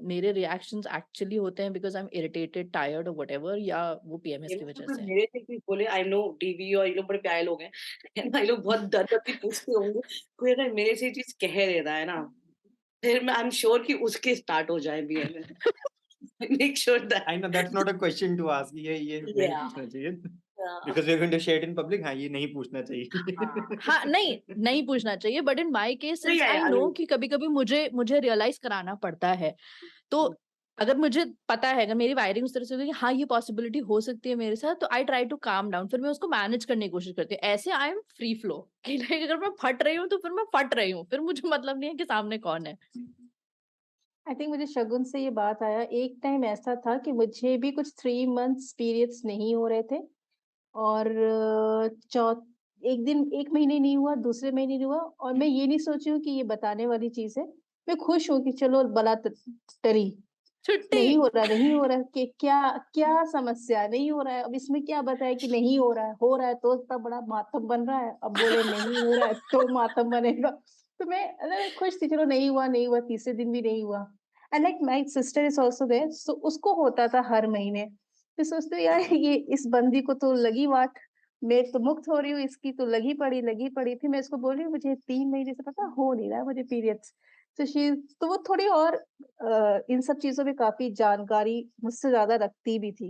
मेरे रिएक्शंस एक्चुअली होते हैं because I am irritated tired और व्हाटएवर, या वो पीएमएस की पीएमएस तो वजह कोई से है। मेरे से कोई बोले आई नो डीवी और ये लोग बड़े प्यारे लोग हैं। है ना? ये लोग बहुत दर्द की पूछते होंगे। कोई अगर मेरे से ये चीज़ कह देता है ना, फिर मैं आई एम श्योर कि उसके स्टार्ट हो जाए BMS. Make sure that I know that's not a question to ask, ये नहीं या पूछना चाहिए या because we are going to share it in public. हाँ, ये नहीं पूछना हाँ। चाहिए। हाँ, नहीं, नहीं पूछना चाहिए बट इन माय केस नहीं since I I know mean कि कभी-कभी मुझे रियलाइज कराना पड़ता है। तो अगर मुझे पता है, अगर मेरी वायरिंग उस तरह से होगी कि हाँ, ये पॉसिबिलिटी हो सकती है मेरे साथ, तो I try to calm down, फिर मैं उसको मैनेज करने की कोशिश करती हूँ। ऐसे आई एम फ्री फ्लो कि लाइक अगर मैं फट रही हूँ तो फिर मैं फट रही हूँ, फिर मुझे मतलब नहीं है कि सामने कौन है। आई थिंक मुझे शगुन से ये बात आया एक टाइम ऐसा था कि मुझे भी कुछ 3 मंथ्स पीरियड्स नहीं हो रहे थे और चौ एक दिन 1 महीने नहीं हुआ, दूसरे महीने नहीं हुआ और मैं ये नहीं सोची हूँ कि ये बताने वाली चीज़ है। मैं खुश हूँ कि चलो बला त टली। छुट्टी। नहीं हो रहा है कि क्या क्या समस्या है? नहीं हो रहा है, अब इसमें क्या बताएँ कि नहीं हो रहा है तो इतना बड़ा मातम बन रहा है, अब बोले नहीं हो रहा है तो मातम बनेगा। तो मैं खुश थी चलो नहीं हुआ, तीसरे दिन भी नहीं हुआ। And like my sister is also there so उसको होता था हर महीने। फिर सोचती हूँ यार ये इस बंदी को तो लगी वाट, मैं तो मुक्त हो रही हूँ, इसकी तो लगी पड़ी। फिर मैं इसको बोल रही हूँ मुझे 3 महीने से पता हो नहीं रहा है मुझे पीरियड्स। तो वो थोड़ी और इन सब चीज़ों में काफ़ी जानकारी मुझसे ज़्यादा रखती भी थी।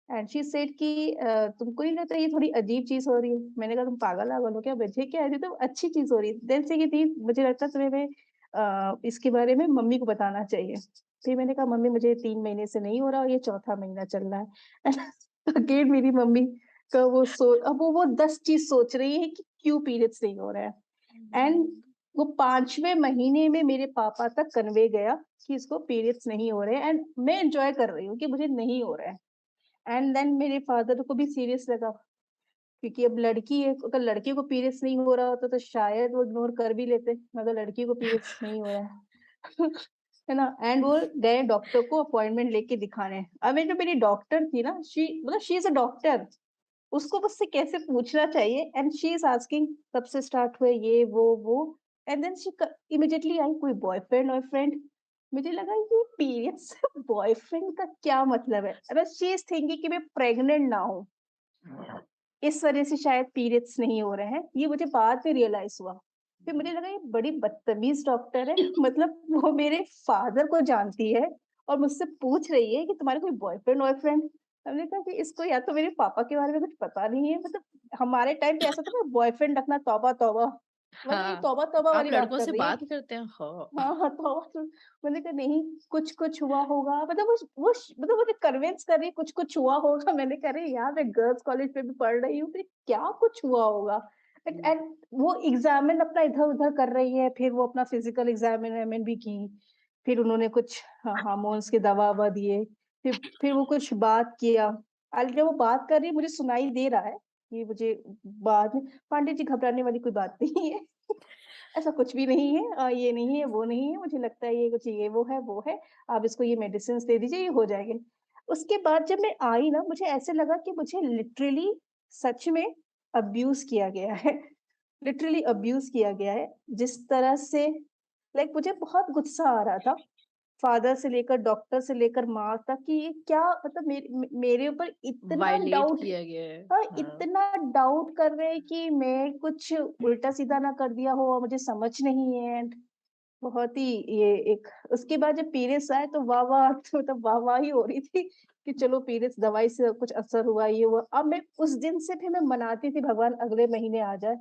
एंड शी सेड कि तुमको नहीं लगता ये थोड़ी अजीब चीज़ हो रही है? मैंने कहा तुम पागल-वागल हो क्या? मुझे क्या है ये तो अच्छी चीज़ हो रही है। देन से कहती मुझे लगता है तुम्हें इसके बारे में मम्मी को बताना चाहिए। फिर मैंने कहा मम्मी मुझे 3 महीने से नहीं हो रहा और ये चौथा महीना चल रहा है। अगेन मेरी मम्मी का अब वो 10 चीज़ सोच रही है कि क्यों पीरियड्स नहीं हो रहा है। एंड वो 5वें महीने में मेरे पापा तक कन्वे गया कि इसको पीरियड्स नहीं हो रहे हैं एंड मैं एन्जॉय कर रही हूँ कि मुझे नहीं हो रहा है। एंड देन मेरे फादर को भी सीरियस लगा क्योंकि अब लड़की है, अगर लड़के को पीरियड्स नहीं हो रहा होता तो शायद वो इग्नोर कर भी लेते, मगर लड़की को पीरियड्स नहीं हो रहा है। है ना? एंड वो गए डॉक्टर को अपॉइंटमेंट लेके दिखाने। अब ये जो मेरी डॉक्टर थी ना शी इज़ अ डॉक्टर। उसको मुझसे कैसे पूछना चाहिए एंड शी इज़ आस्किंग कब से स्टार्ट हुए ये वो and then she immediately I कोई बॉयफ्रेंड वॉयफ्रेंड मुझे लगा ये पीरियड्स से बॉयफ्रेंड का क्या मतलब है? बस शी इज़ थिंकिंग कि मैं प्रेग्नेंट ना हूँ, इस वजह से शायद पीरियड्स नहीं हो रहे हैं, ये मुझे बाद में रियलाइज़ हुआ। फिर मुझे लगा ये बड़ी बदतमीज़ डॉक्टर है, मतलब वो मेरे फादर को जानती है और मुझसे पूछ रही है कि तुम्हारा कोई बॉयफ्रेंड-वॉयफ्रेंड? हमने कहा कि इसको या तो मेरे पापा के बारे में कुछ पता नहीं है, मतलब हमारे टाइम पे ऐसा था ना बॉयफ्रेंड रखना तौबा-तौबा, मतलब ये हाँ, तौबा-तौबा आप वाली बात लड़कों कर से रही है बात कि करते हैं? हाँ। हाँ, हाँ, तौबा तो मैंने कहा नहीं कुछ-कुछ हुआ होगा मतलब मतलब मुझे कन्विंस कर रही है कुछ-कुछ हुआ होगा मैंने कहा अरे यार मैं गर्ल्स कॉलेज में भी पढ़ रही हूँ, फिर क्या कुछ हुआ होगा? एंड वो एग्ज़ामिन अपना इधर-उधर कर रही है, फिर वो अपना फिज़िकल एग्ज़ामिन भी की, फिर उन्होंने कुछ हार्मोन्स के दवा-ववा दिए, फिर वो कुछ बात किया। जब वो बात कर रही है मुझे सुनाई दे रहा है, कि मुझे बाद में पांडित जी घबराने वाली कोई बात नहीं है। ऐसा कुछ भी नहीं है ये नहीं है, वो नहीं है, मुझे लगता है ये कुछ ये वो है, आप इसको ये मेडिसिन्स दे दीजिए, ये हो जाएगा। उसके बाद जब मैं आई ना, मुझे ऐसे लगा कि मुझे लिटरली सच में अब्यूज़ किया गया है, लिटरली अब्यूज़ किया गया है। जिस तरह से लाइक मुझे बहुत गुस्सा आ रहा था, फादर से लेकर, डॉक्टर से लेकर माँ तक कि ये क्या मतलब मेरे ऊपर इतना वायलेट डाउट किया गया है। हाँ, हाँ, इतना डाउट कर रहे हैं कि मैं कुछ उल्टा-सीधा ना कर दिया हो और मुझे समझ नहीं है एंड बहुत ही ये एक उसके बाद जब पीरियड्स आए तो वाह-वाह तो मतलब वाह-वाह ही हो रही थी कि चलो पीरियड्स दवाई से कुछ असर हुआ, ये हुआ। अब मैं उस दिन से फिर मैं मनाती थी भगवान अगले महीने आ जाए।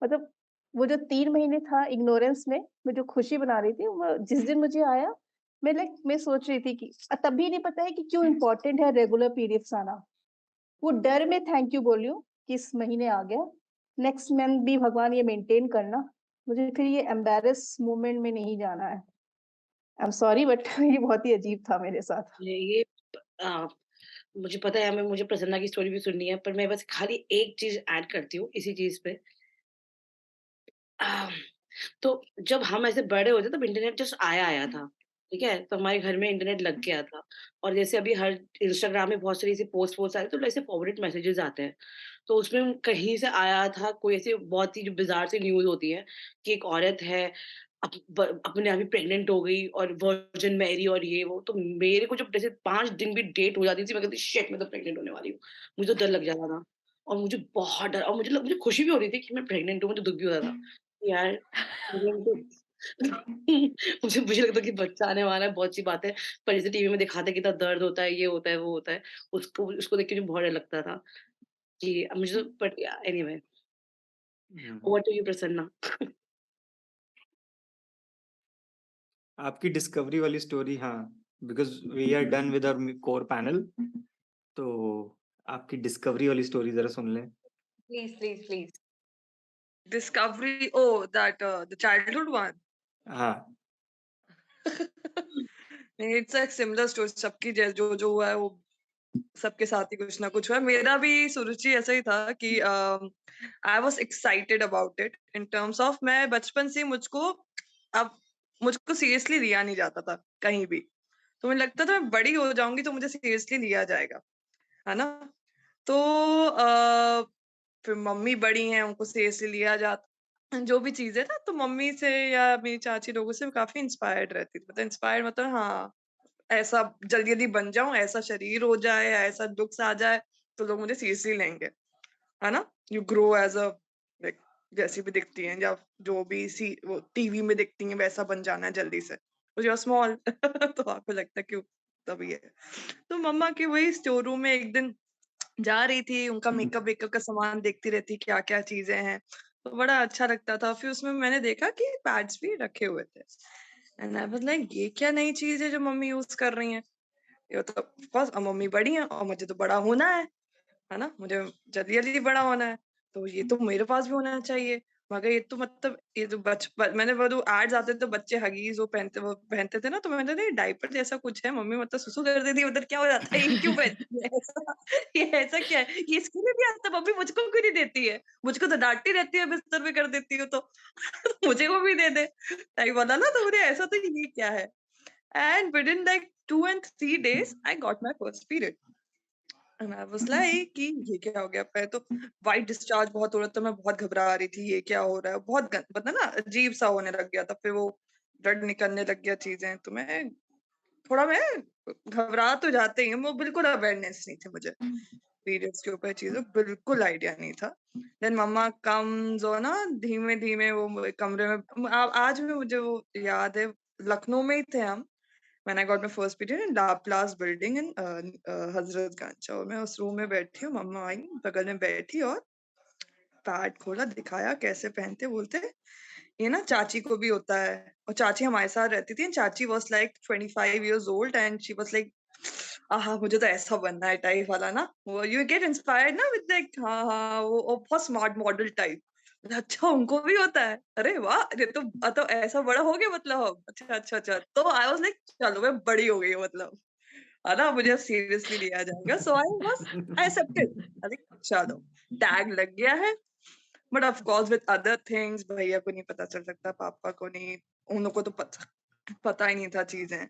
मतलब वो जो 3 महीने था इग्नोरेंस में, मैं जो खुशी मना रही थी, वो जिस दिन मुझे आया, मैं सोच रही थी कि तब भी नहीं पता है कि क्यों इम्पोर्टेंट है रेगुलर पीरियड्स आना। वो डर में थैंक यू बोल रही हूँ कि इस महीने आ गया। नेक्स्ट मंथ भी भगवान ये मेंटेन करना। मुझे फिर ये एम्बैरेस मोमेंट में नहीं जाना है। आई एम सॉरी बट ये बहुत ही अजीब था मेरे साथ। ये अ, मुझे पता है मुझे प्रसन्ना की स्टोरी भी सुननी है, पर मैं बस खाली एक चीज़ ऐड करती हूँ इसी चीज़ पे। अ, तो जब हम ऐसे बड़े होते तब इंटरनेट जस्ट आया था, ठीक है? तो हमारे घर में इंटरनेट लग गया था और जैसे अभी हर इंस्टाग्राम में बहुत सारी ऐसी पोस्ट आ रही है, तो ऐसे फॉरवर्डेड मैसेजेस आते हैं। तो उसमें कहीं से आया था कोई ऐसी बहुत ही जो बिज़ार सी न्यूज़ होती है कि एक औरत है अपने आप ही प्रेग्नेंट हो गई और वर्जिन मैरी और ये वो। तो मेरे को जब जैसे 5 दिन भी डेट हो जाती थी, मैं कहती शिट मैं तो प्रेग्नेंट होने वाली हूँ। मुझे तो डर लग जाता था और मुझे बहुत डर और मुझे खुशी भी हो रही थी कि मैं प्रेग्नेंट हूँ, मुझे दुःख भी हो रहा था। यार मुझे लगता है कि बच्चा आने वाला है, बहुत-सी बात है, पर जैसे टीवी में दिखाते हैं कितना दर्द होता है, ये होता है, वो होता है, उसको देख के मुझे बहुत डर लगता था कि अब मुझे बट या एनीवे हुँ। Over to you Prasanna. आपकी डिस्कवरी वाली स्टोरी हाँ, because we are done with our core panel तो आपकी डिस्कवरी वाली स्टोरी ज़रा सुन लें। Please, please, please. Discovery, oh, that the childhood one. हाँ, नहीं, it's a similar story. सबकी जो जो हुआ है वो सबके साथ ही कुछ ना कुछ हुआ है। मेरा भी सुरुचि ऐसा ही था कि I was excited about it in terms of मैं बचपन से अब मुझको सीरियसली लिया नहीं जाता था कहीं भी। तो मुझे लगता था मैं बड़ी हो जाऊंगी तो मुझे सीरियसली लिया जाएगा, है ना? तो फिर मम्मी बड़ी हैं, उनको सीरियसली लिया जाता जो भी चीज़ है ना, तो मम्मी से या मेरी चाची लोगों से काफ़ी इंस्पायर्ड रहती थी। मतलब इंस्पायर्ड मतलब हाँ, ऐसा जल्दी-जल्दी बन जाऊँ, ऐसा शरीर हो जाए, ऐसा लुक्स आ जाए, तो लोग मुझे सीरियसली लेंगे, है ना? You grow as a like जैसी भी दिखती हैं या जो भी वो टीवी में दिखती हैं वैसा बन जाना है जल्दी से। यू आर स्मॉल तो आपको लगता है क्यों तभी है। तो मम्मा की वही स्टोर रूम में एक दिन जा रही थी, उनका मेकअप-वेकअप का सामान देखती रहती, क्या-क्या चीज़ें हैं, तो बड़ा अच्छा लगता था। फिर उसमें मैंने देखा कि पैड्स भी रखे हुए थे एंड आई वाज़ लाइक ये क्या नई चीज़ है जो मम्मी यूज़ कर रही हैं? ये तो ऑफ कोर्स अब मम्मी बड़ी हैं और मुझे तो बड़ा होना है ना? मुझे जल्दी-जल्दी बड़ा होना है, तो ये तो मेरे पास भी होना चाहिए। मगर ये तो मतलब ये तो मैंने वो जो एड्स आते थे तो बच्चे हगीज़ वो पहनते थे ना, तो मैंने कहा डायपर जैसा कुछ है, मम्मी मतलब सुसु कर देती है, उधर क्या हो जाता है, ये क्यों पहनती है ऐसा? ये ऐसा क्या है? ये इसके लिए भी आता है, मम्मी मुझको क्यों नहीं देती है? मुझको तो डाँटती रहती है बिस्तर पे कर देती हूँ तो, मुझे वो भी दे दे। टाइप वाला ना, तो मुझे ऐसा तो ये क्या है? And within like 2 and 3 days I got my first period. And I was like कि ये क्या हो गया? पहले तो व्हाइट डिस्चार्ज बहुत हो रहा था, मैं बहुत घबरा रही थी, ये क्या हो रहा है? बहुत पता ना अजीब-सा होने लग गया था। फिर वो ब्लड निकलने लग गया चीजें, तो मैं घबरा तो जाते ही हूँ, वो बिल्कुल अवेयरनेस नहीं थी मुझे पीरियड्स के ऊपर, चीजों बिल्कुल आइडिया नहीं था। देन मम्मा कम्स और ना धीमे धीमे वो कमरे में आज भी मुझे वो याद है, लखनऊ में ही थे हम when I got my first period in Laplace building in Hazratganj, और मैं उस रूम में बैठी हूँ, मम्मा आई बगल में बैठी और पैड खोला, दिखाया कैसे पहनते, बोलते ये ना चाची को भी होता है, और चाची हमारे साथ रहती थी, चाची was like 25 years old and she was like मुझे तो ऐसा बनना है टाइप वाला ना, वो यू गेट इंस्पायर्ड ना विद लाइक हाँ वो बहुत स्मार्ट मॉडल टाइप। अच्छा उनको भी होता है, अरे वाह, ये तो ऐसा बड़ा हो गया मतलब अब। अच्छा अच्छा अच्छा, तो आई वाज लाइक चलो मैं बड़ी हो गई हूँ मतलब, है ना, मुझे सीरियसली लिया जाएगा, सो आई एक्सेप्टेड, चलो टैग लग गया है। But of course with other things, भैया को नहीं पता चल सकता, पापा को नहीं, उन लोगों को तो पता ही नहीं था चीजें।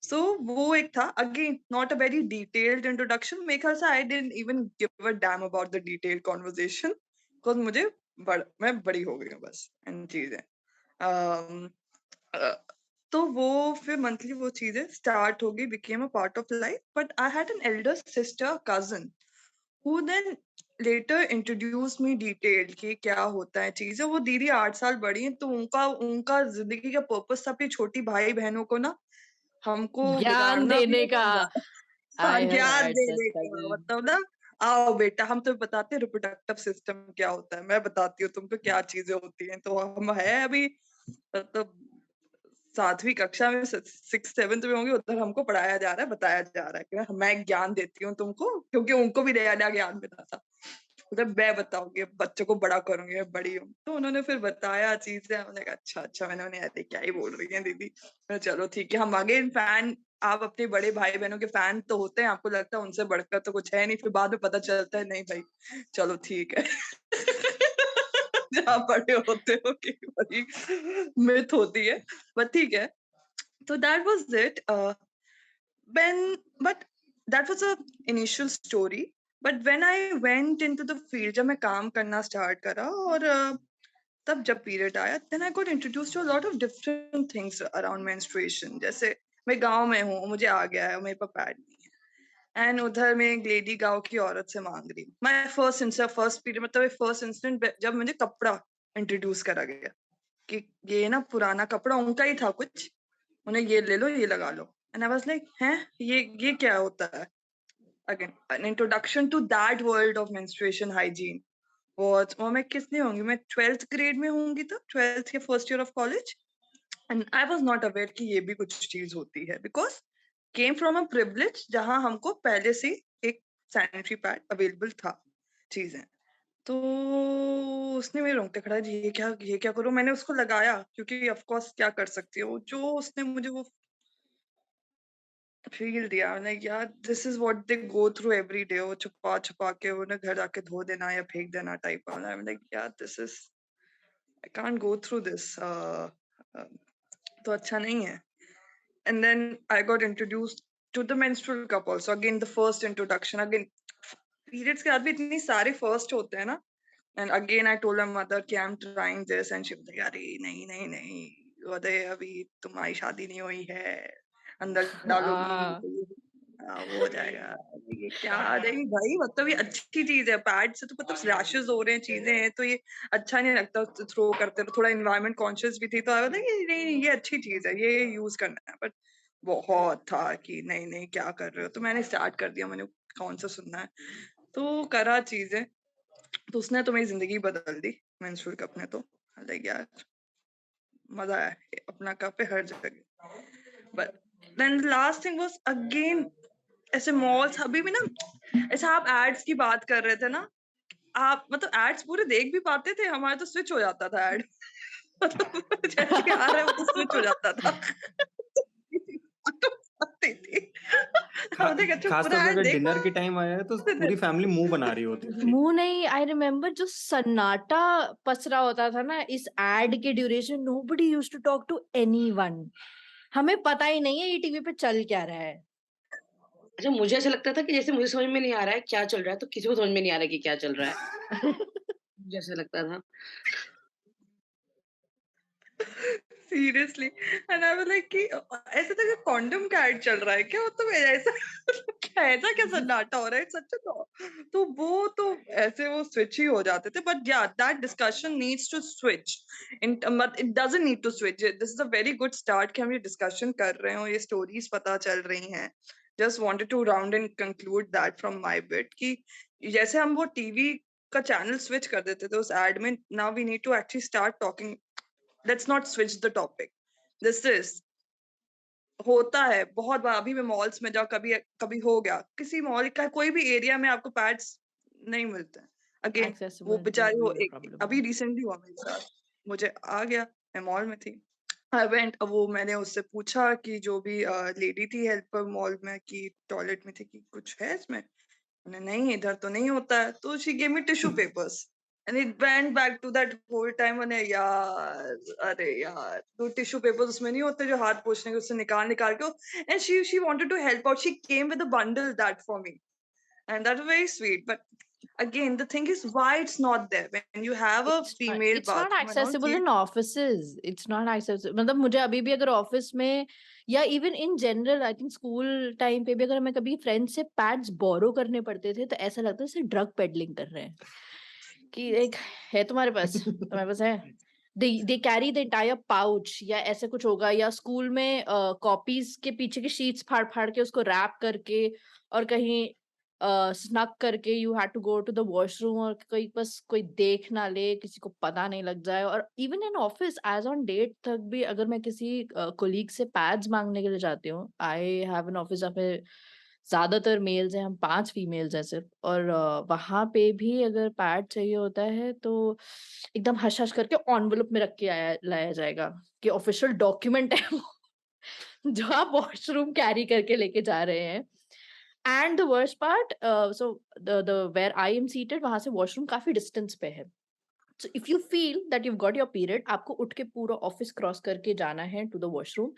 सो वो एक था, again not a very detailed introduction, मेरे ख्याल से I didn't even give a damn about the detailed conversation, because मैं बड़ी हो गई हूँ बस एंड चीजें। um, uh, तो वो फिर मंथली वो चीजें स्टार्ट हो गई, became a part of life, but I had an elder sister cousin who then later introduced me detailed कि क्या होता है चीजें। वो दीदी 8 साल बड़ी हैं, तो उनका उनका जिंदगी का पर्पस था अपनी छोटी भाई बहनों को ना, हमको ज्ञान बिगाड़ना भी देने है का। समझाना। हाँ, आई हैव ज्ञान हैड सच देने का कजिन। मतलब ना, आओ बेटा हम तुम्हें बताते हैं रिप्रोडक्टिव सिस्टम क्या होता है, मैं बताती हूँ तुमको क्या चीजें होती हैं। तो हम है अभी मतलब 7वीं कक्षा में, 6th 7th में होंगे, उधर हमको पढ़ाया जा रहा है, बताया जा रहा है कि मैं ज्ञान देती हूँ तुमको, क्योंकि उनको भी नया नया ज्ञान मिला था। उधर मैं बताऊंगी बच्चों को, बड़ा करूंगी, मैं बड़ी हूँ। तो उन्होंने फिर बताया चीजें, हमने कहा अच्छा अच्छा, मैंने उन्हें ऐसे क्या ही बोल रही है दीदी, चलो ठीक है। हम आगे फैन, आप अपने बड़े भाई बहनों के फैन तो होते हैं, आपको लगता है उनसे बढ़कर तो कुछ है नहीं, फिर बाद में पता चलता है नहीं भाई, चलो ठीक है। जहाँ बड़े होते हो कि बड़ी मिथ होती है, बट ठीक है। So that was it. But that was a initial story. But when I went into the field, जब मैं काम करना start करा, और तब जब period आया, then I got introduced to a lot of different things around menstruation. जैसे मैं गांव में हूँ, मुझे आ गया है, मेरे पास पैड नहीं है, एंड उधर में एक लेडी गांव की औरत से मांग रही। My first period मतलब first instant जब मुझे कपड़ा introduce करा गया कि ये ना पुराना कपड़ा उनका ही था कुछ, उन्हें ये ले लो, ये लगा लो। एंड आई वाज लाइक हैं, ये क्या होता है? Again an introduction to that world of menstruation hygiene. और मैं कितनी होंगी, मैं 12th ग्रेड में होंगी, तब 12th के first year of college, and I was not aware कि ये भी कुछ चीज होती है, because came from a privilege जहां हमको पहले से एक सैनिटरी पैड अवेलेबल था चीजें। तो उसने मेरे रोंगटे खड़ा जी, ये क्या करूं, मैंने उसको लगाया, क्योंकि ऑफ कोर्स क्या कर सकती हो, जो उसने मुझे वो फील दिया, लाइक यार this is what they go through every day, वो छुपा छुपा के उन्हें घर जाके धो देना या फेंक देना टाइप वाला। आई एम लाइक यार this is, I can't go through this, तो अच्छा नहीं है। And then I got introduced to the menstrual cup also, again the first introduction, again periods के बाद भी इतनी सारे फर्स्ट होते हैं ना। And again I told my mother कि I am trying this, and she was like अरे नहीं नहीं नहीं, अरे अभी तुम्हारी शादी नहीं हुई है, अंदर डालोगी हाँ। तो वो हो जाएगा। ये क्या नहीं भाई, मतलब ये अच्छी चीज है, पैड से तो मतलब रैशेस हो रहे हैं, चीजें हैं, तो ये अच्छा नहीं लगता थ्रो करते रहो। थोड़ा एनवायरनमेंट कॉन्शियस भी थी, तो आई वाज लाइक नहीं ये अच्छी चीज है, ये यूज करना है। बट बहुत था कि नहीं नहीं क्या कर रहे हो, तो मैंने स्टार्ट कर दिया, मैंने कौन सा सुनना है, तो करा चीजें। तो उसने तो मेरी जिंदगी बदल दी, मेंस्ट्रुअल कप ने। तो लाइक यार मजा आया अपना कप है हर जगह। But then last thing was again, ऐसे मॉल्स अभी भी ना, ऐसे आप एड्स की बात कर रहे थे ना, आप मतलब एड्स पूरे देख भी पाते थे, हमारे तो स्विच हो जाता था एड। मतलब जैसे ही आ रहा है वो तो स्विच हो जाता था। आती थी। हम देख अच्छा खास तौर पूरा पे एड अगर देखा। डिनर के टाइम आया है तो पूरी फैमिली मुंह बना रही होती थी। मुंह नहीं, आई रिमेम्बर जो सन्नाटा पसरा होता था ना इस एड के duration, nobody used to talk to anyone. हमें पता ही नहीं है ये टीवी पे चल क्या रहा है। अच्छा मुझे ऐसा लगता था कि जैसे मुझे समझ में नहीं आ रहा है क्या चल रहा है, तो किसी को समझ में नहीं आ रहा है कि क्या चल रहा है। मुझे ऐसा लगता था। Seriously and I was like कि ऐसे तो कॉन्डम का ऐड चल रहा है क्या, मतलब ऐसा क्या, ऐसा क्या सन्नाटा हो रहा है सच तो वो तो ऐसे वो स्विच ही हो जाते थे, बट या that discussion needs to switch in, it doesn't need to switch, this is a very good start कि हम ये डिस्कशन कर रहे हो, ये स्टोरीज पता चल रही हैं। Just wanted to round and conclude that from my bit कि जैसे हम वो टीवी का चैनल स्विच कर देते थे उस एड में, now we need to actually start talking, let's not switch the topic, this is होता है बहुत बार। अभी मैं मॉल्स में जाऊँ, कभी कभी हो गया किसी मॉल का कोई भी एरिया में आपको पैड्स नहीं मिलते हैं, अगेन वो एक्सेसिबिलिटी बेचारी वो भी एक प्रॉब्लम अभी है। रिसेंटली हुआ मेरे साथ, मुझे आ गया, मैं मॉल में थी, आई वेंट, वो मैंने उससे पूछा कि जो भी लेडी थी हेल्पर मॉल में कि टॉयलेट में थी कि कुछ है इसमें, मैंने नहीं इधर तो नहीं होता है, तो she gave me tissue papers and it went back to that whole time. मैंने यार, अरे यार तो टिश्यू पेपर्स उसमें नहीं होते जो हाथ पोंछने के, उससे निकाल निकाल के, and she wanted to help out, she came with a bundle that for me and that was very sweet, but again the thing is why it's not there when you have a female It's not bathroom and all, accessible see, in offices. It's not accessible. मतलब मुझे अभी भी अगर ऑफिस में या even in general I think school time पे भी अगर हमें कभी फ्रेंड से पैड्स बोरो करने पड़ते थे तो ऐसा लगता है जैसे ड्रग पेडलिंग कर रहे हैं कि एक है तुम्हारे पास है। They carry the entire pouch या ऐसे कुछ होगा, या स्कूल में कॉपीज के पीछे की शीट्स फाड़ फाड़ के उसको रैप करके और कहीं स्नक करके you had to go to the washroom, और कोई बस कोई देख ना ले, किसी को पता नहीं लग जाए। और even in office as on date तक भी अगर मैं किसी कोलीग से पैड्स मांगने के लिए जाती हूँ, आई हैव एन ऑफिस जहाँ पे ज्यादातर मेल्स हैं, हम 5 फीमेल्स हैं सिर्फ, और वहां पे भी अगर पैड चाहिए होता है तो एकदम हश हश करके एनवलप में रख के लाया जाएगा कि ऑफिशियल डॉक्यूमेंट है वो, जो आप वॉशरूम कैरी करके लेके जा रहे हैं। And the worst part, so the where I am seated वहां से वॉशरूम काफी डिस्टेंस पे है। So if you feel that you got your period, आपको उठ के पूरा ऑफिस क्रॉस करके जाना है टू द वॉशरूम,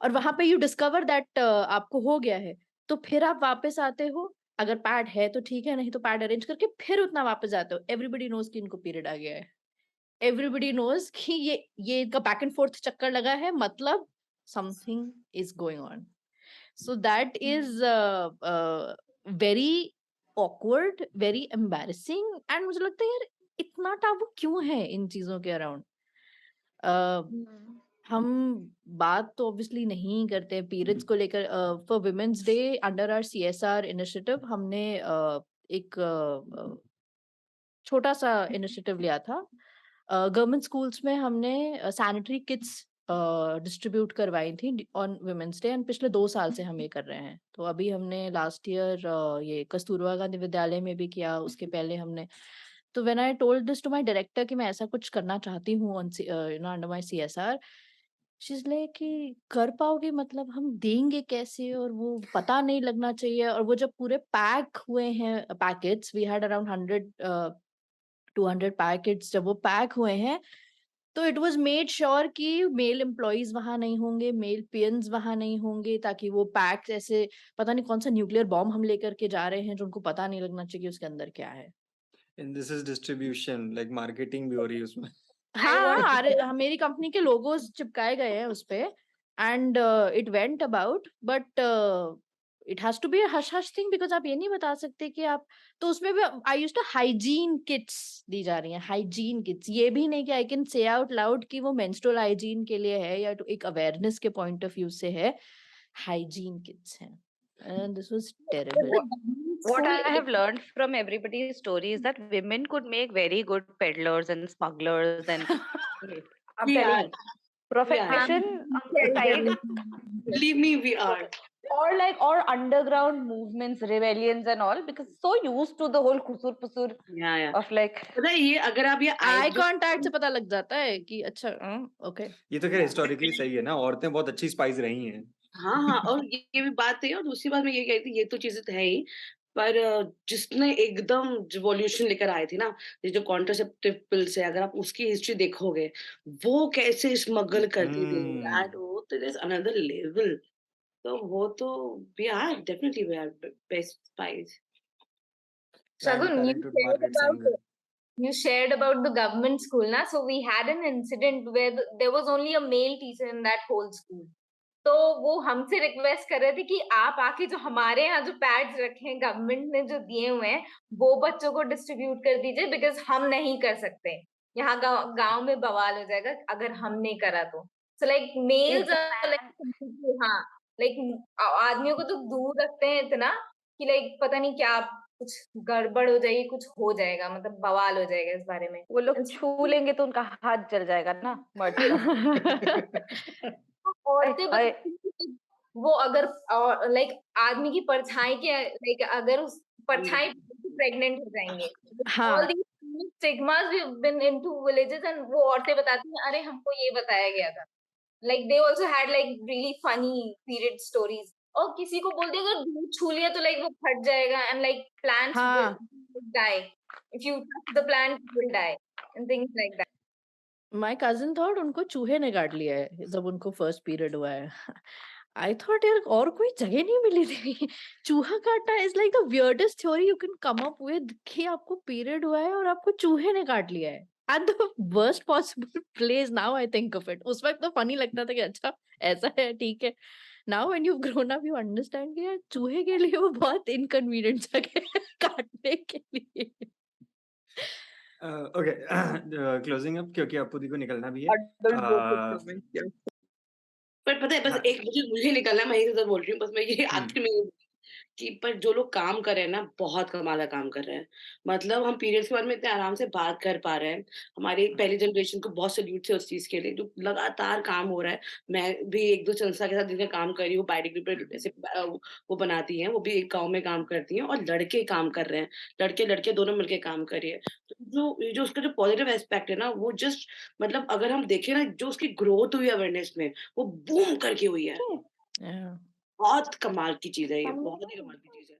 और वहां पे यू डिस्कवर दैट आपको हो गया है, तो फिर आप वापस आते हो। अगर पैड है तो ठीक है, नहीं तो पैड अरेंज करके फिर उतना वापस जाते हो। एवरीबडी नोज कि इनको पीरियड आ गया है, एवरीबडी नोज कि ये इनका बैक एंड फोर्थ चक्कर लगा है, मतलब something is going on. So that is very awkward, very embarrassing, and मुझे लगता है यार इतना टाबू क्यों है इन चीजों के अराउंड। हम बात तो ऑब्वियसली नहीं करते पीरियड्स को लेकर। For women's day under our CSR initiative हमने एक छोटा सा इनिशिएटिव लिया था। गवर्नमेंट स्कूल्स में हमने सैनिटरी किट्स डिस्ट्रीब्यूट करवाई थी ऑन वुमेन्स डे, एंड पिछले 2 साल से हम ये कर रहे हैं। तो अभी हमने लास्ट ईयर ये कस्तूरबा गांधी विद्यालय में भी किया, उसके पहले हमने। तो when I told this to my director कि मैं ऐसा कुछ करना चाहती हूँ on under my CSR, she is like कि कर पाओगे, मतलब हम देंगे कैसे, और वो पता नहीं लगना चाहिए। और वो जब पूरे पैक हुए हैं packets, we had around 200 packets, जब वो पैक हुए हैं तो इट वाज मेड श्योर कि मेल एम्प्लॉइज वहां नहीं होंगे, मेल पियंस वहां नहीं होंगे, ताकि वो पैक्स ऐसे पता नहीं कौन सा न्यूक्लियर बॉम्ब हम लेकर के जा रहे हैं जो उनको पता नहीं लगना चाहिए उसके अंदर क्या है। And this is distribution, like marketing भी हो रही है उसमें। हाँ, अरे मेरी कंपनी के लोगोस चिपकाए गए हैं उस पे, and it went about, but it has to be a hush hush thing, because आप ये नहीं बता सकते कि आप, तो उसमें भी I used to hygiene kits दी जा रही हैं, हाइजीन किट्स। ये भी नहीं कि I can say out loud कि वो मेंस्ट्रुअल हाइजीन के लिए है या तो एक अवेयरनेस के पॉइंट ऑफ व्यू से है, हाइजीन किट्स हैं, and this was terrible. What I have learned from everybody's story is that women could make very good peddlers and smugglers and I'm We telling are. you, profession on the side, Believe me, we are. or underground movements, rebellions and all, because so used to the whole kusur pusur Yeah. of like पता है ये अगर आप ये आई eyebrow- कांटेक्ट से पता लग जाता है कि अच्छा ओके। ये तो खैर हिस्टोरिकली सही है ना, औरतें बहुत अच्छी स्पाइस रही हैं। हाँ, और ये भी बात है, और दूसरी बात मैं ये कह रही थी, ये तो चीजें तो है ही, पर जिसने एकदम रिवॉल्यूशन लेकर आए थे ना, ये जो कॉन्ट्रासेप्टिव पिल्स है, अगर आप उसकी हिस्ट्री देखोगे, वो कैसे स्मगल करती थी, एंड वो तो इज अनदर लेवल। तो वो तो we are definitely we are best spice. Shagun, you Parenthood, said Margaret about Sanger. you shared about the government school, na? So we had an incident where there was only a male teacher in that whole school. तो वो हमसे रिक्वेस्ट कर रहे थे कि आप आके जो हमारे यहाँ जो पैड्स रखे हैं गवर्नमेंट ने जो दिए हुए हैं वो बच्चों को डिस्ट्रीब्यूट कर दीजिए बिकॉज हम नहीं कर सकते यहाँ गांव में बवाल हो जाएगा अगर हम नहीं करा तो सो लाइक मेल्स हाँ लाइक आदमियों को तो दूर रखते हैं इतना कि लाइक पता नहीं क्या कुछ गड़बड़ हो जाएगी कुछ हो जाएगा मतलब बवाल हो जाएगा इस बारे में वो लोग छू लेंगे तो उनका हाथ जल जाएगा ना मर्द का। औरतें हाय, वो अगर लाइक आदमी की परछाई के लाइक अगर उस परछाई प्रेग्नेंट हो जाएंगे हाँ all the stigmas we have been into villages and वो औरतें बताती हैं अरे हमको ये बताया गया था like they also had like really funny period stories और किसी को बोल दिया अगर दूध छू लिया तो लाइक वो फट जाएगा एंड लाइक प्लांट्स हाँ will die if you touch the plant it will die and things like that my cousin thought उनको चूहे ने काट लिया है जब उनको फर्स्ट पीरियड हुआ है आई थॉट यार और कोई जगह नहीं मिली थी चूहा काटना is like the weirdest theory you can come up with कि आपको पीरियड हुआ है और आपको चूहे ने काट लिया है at the worst possible place now I think of it उस वक्त तो फनी लगता था कि अच्छा ऐसा है ठीक है now when you grown up you understand कि यार चूहे के लिए वो बहुत इनकन्वीनियंट जगह है काटने के लिए ओके क्लोजिंग अप क्योंकि अपू दी को निकलना भी है Adult joke with uh, you. पर पता है बस हाँ एक मुझे निकलना है, मैं यही तो बोल रही हूँ बस मैं ये हम्म आखिर में कि पर जो लोग काम कर रहे हैं ना बहुत कमाल का काम कर रहे हैं मतलब हम पीरियड्स के बारे में इतने आराम से बात कर पा रहे हैं हमारी पहली जनरेशन को बहुत सल्यूट है उस चीज के लिए जो लगातार काम हो रहा है मैं भी एक दो संस्था के साथ जिनका काम कर रही हूँ बायोडिग्रेडेबल ऐसे वो बनाती हैं वो भी एक गांव में काम करती हैं और लड़के काम कर रहे हैं लड़के लड़के दोनों मिलके काम कर रही है तो जो उसका जो पॉजिटिव एस्पेक्ट है ना वो जस्ट मतलब अगर हम देखें ना जो उसकी ग्रोथ हुई अवेयरनेस में वो बूम करके हुई है Yeah. बहुत कमाल की चीज है ये बहुत ही कमाल की चीज है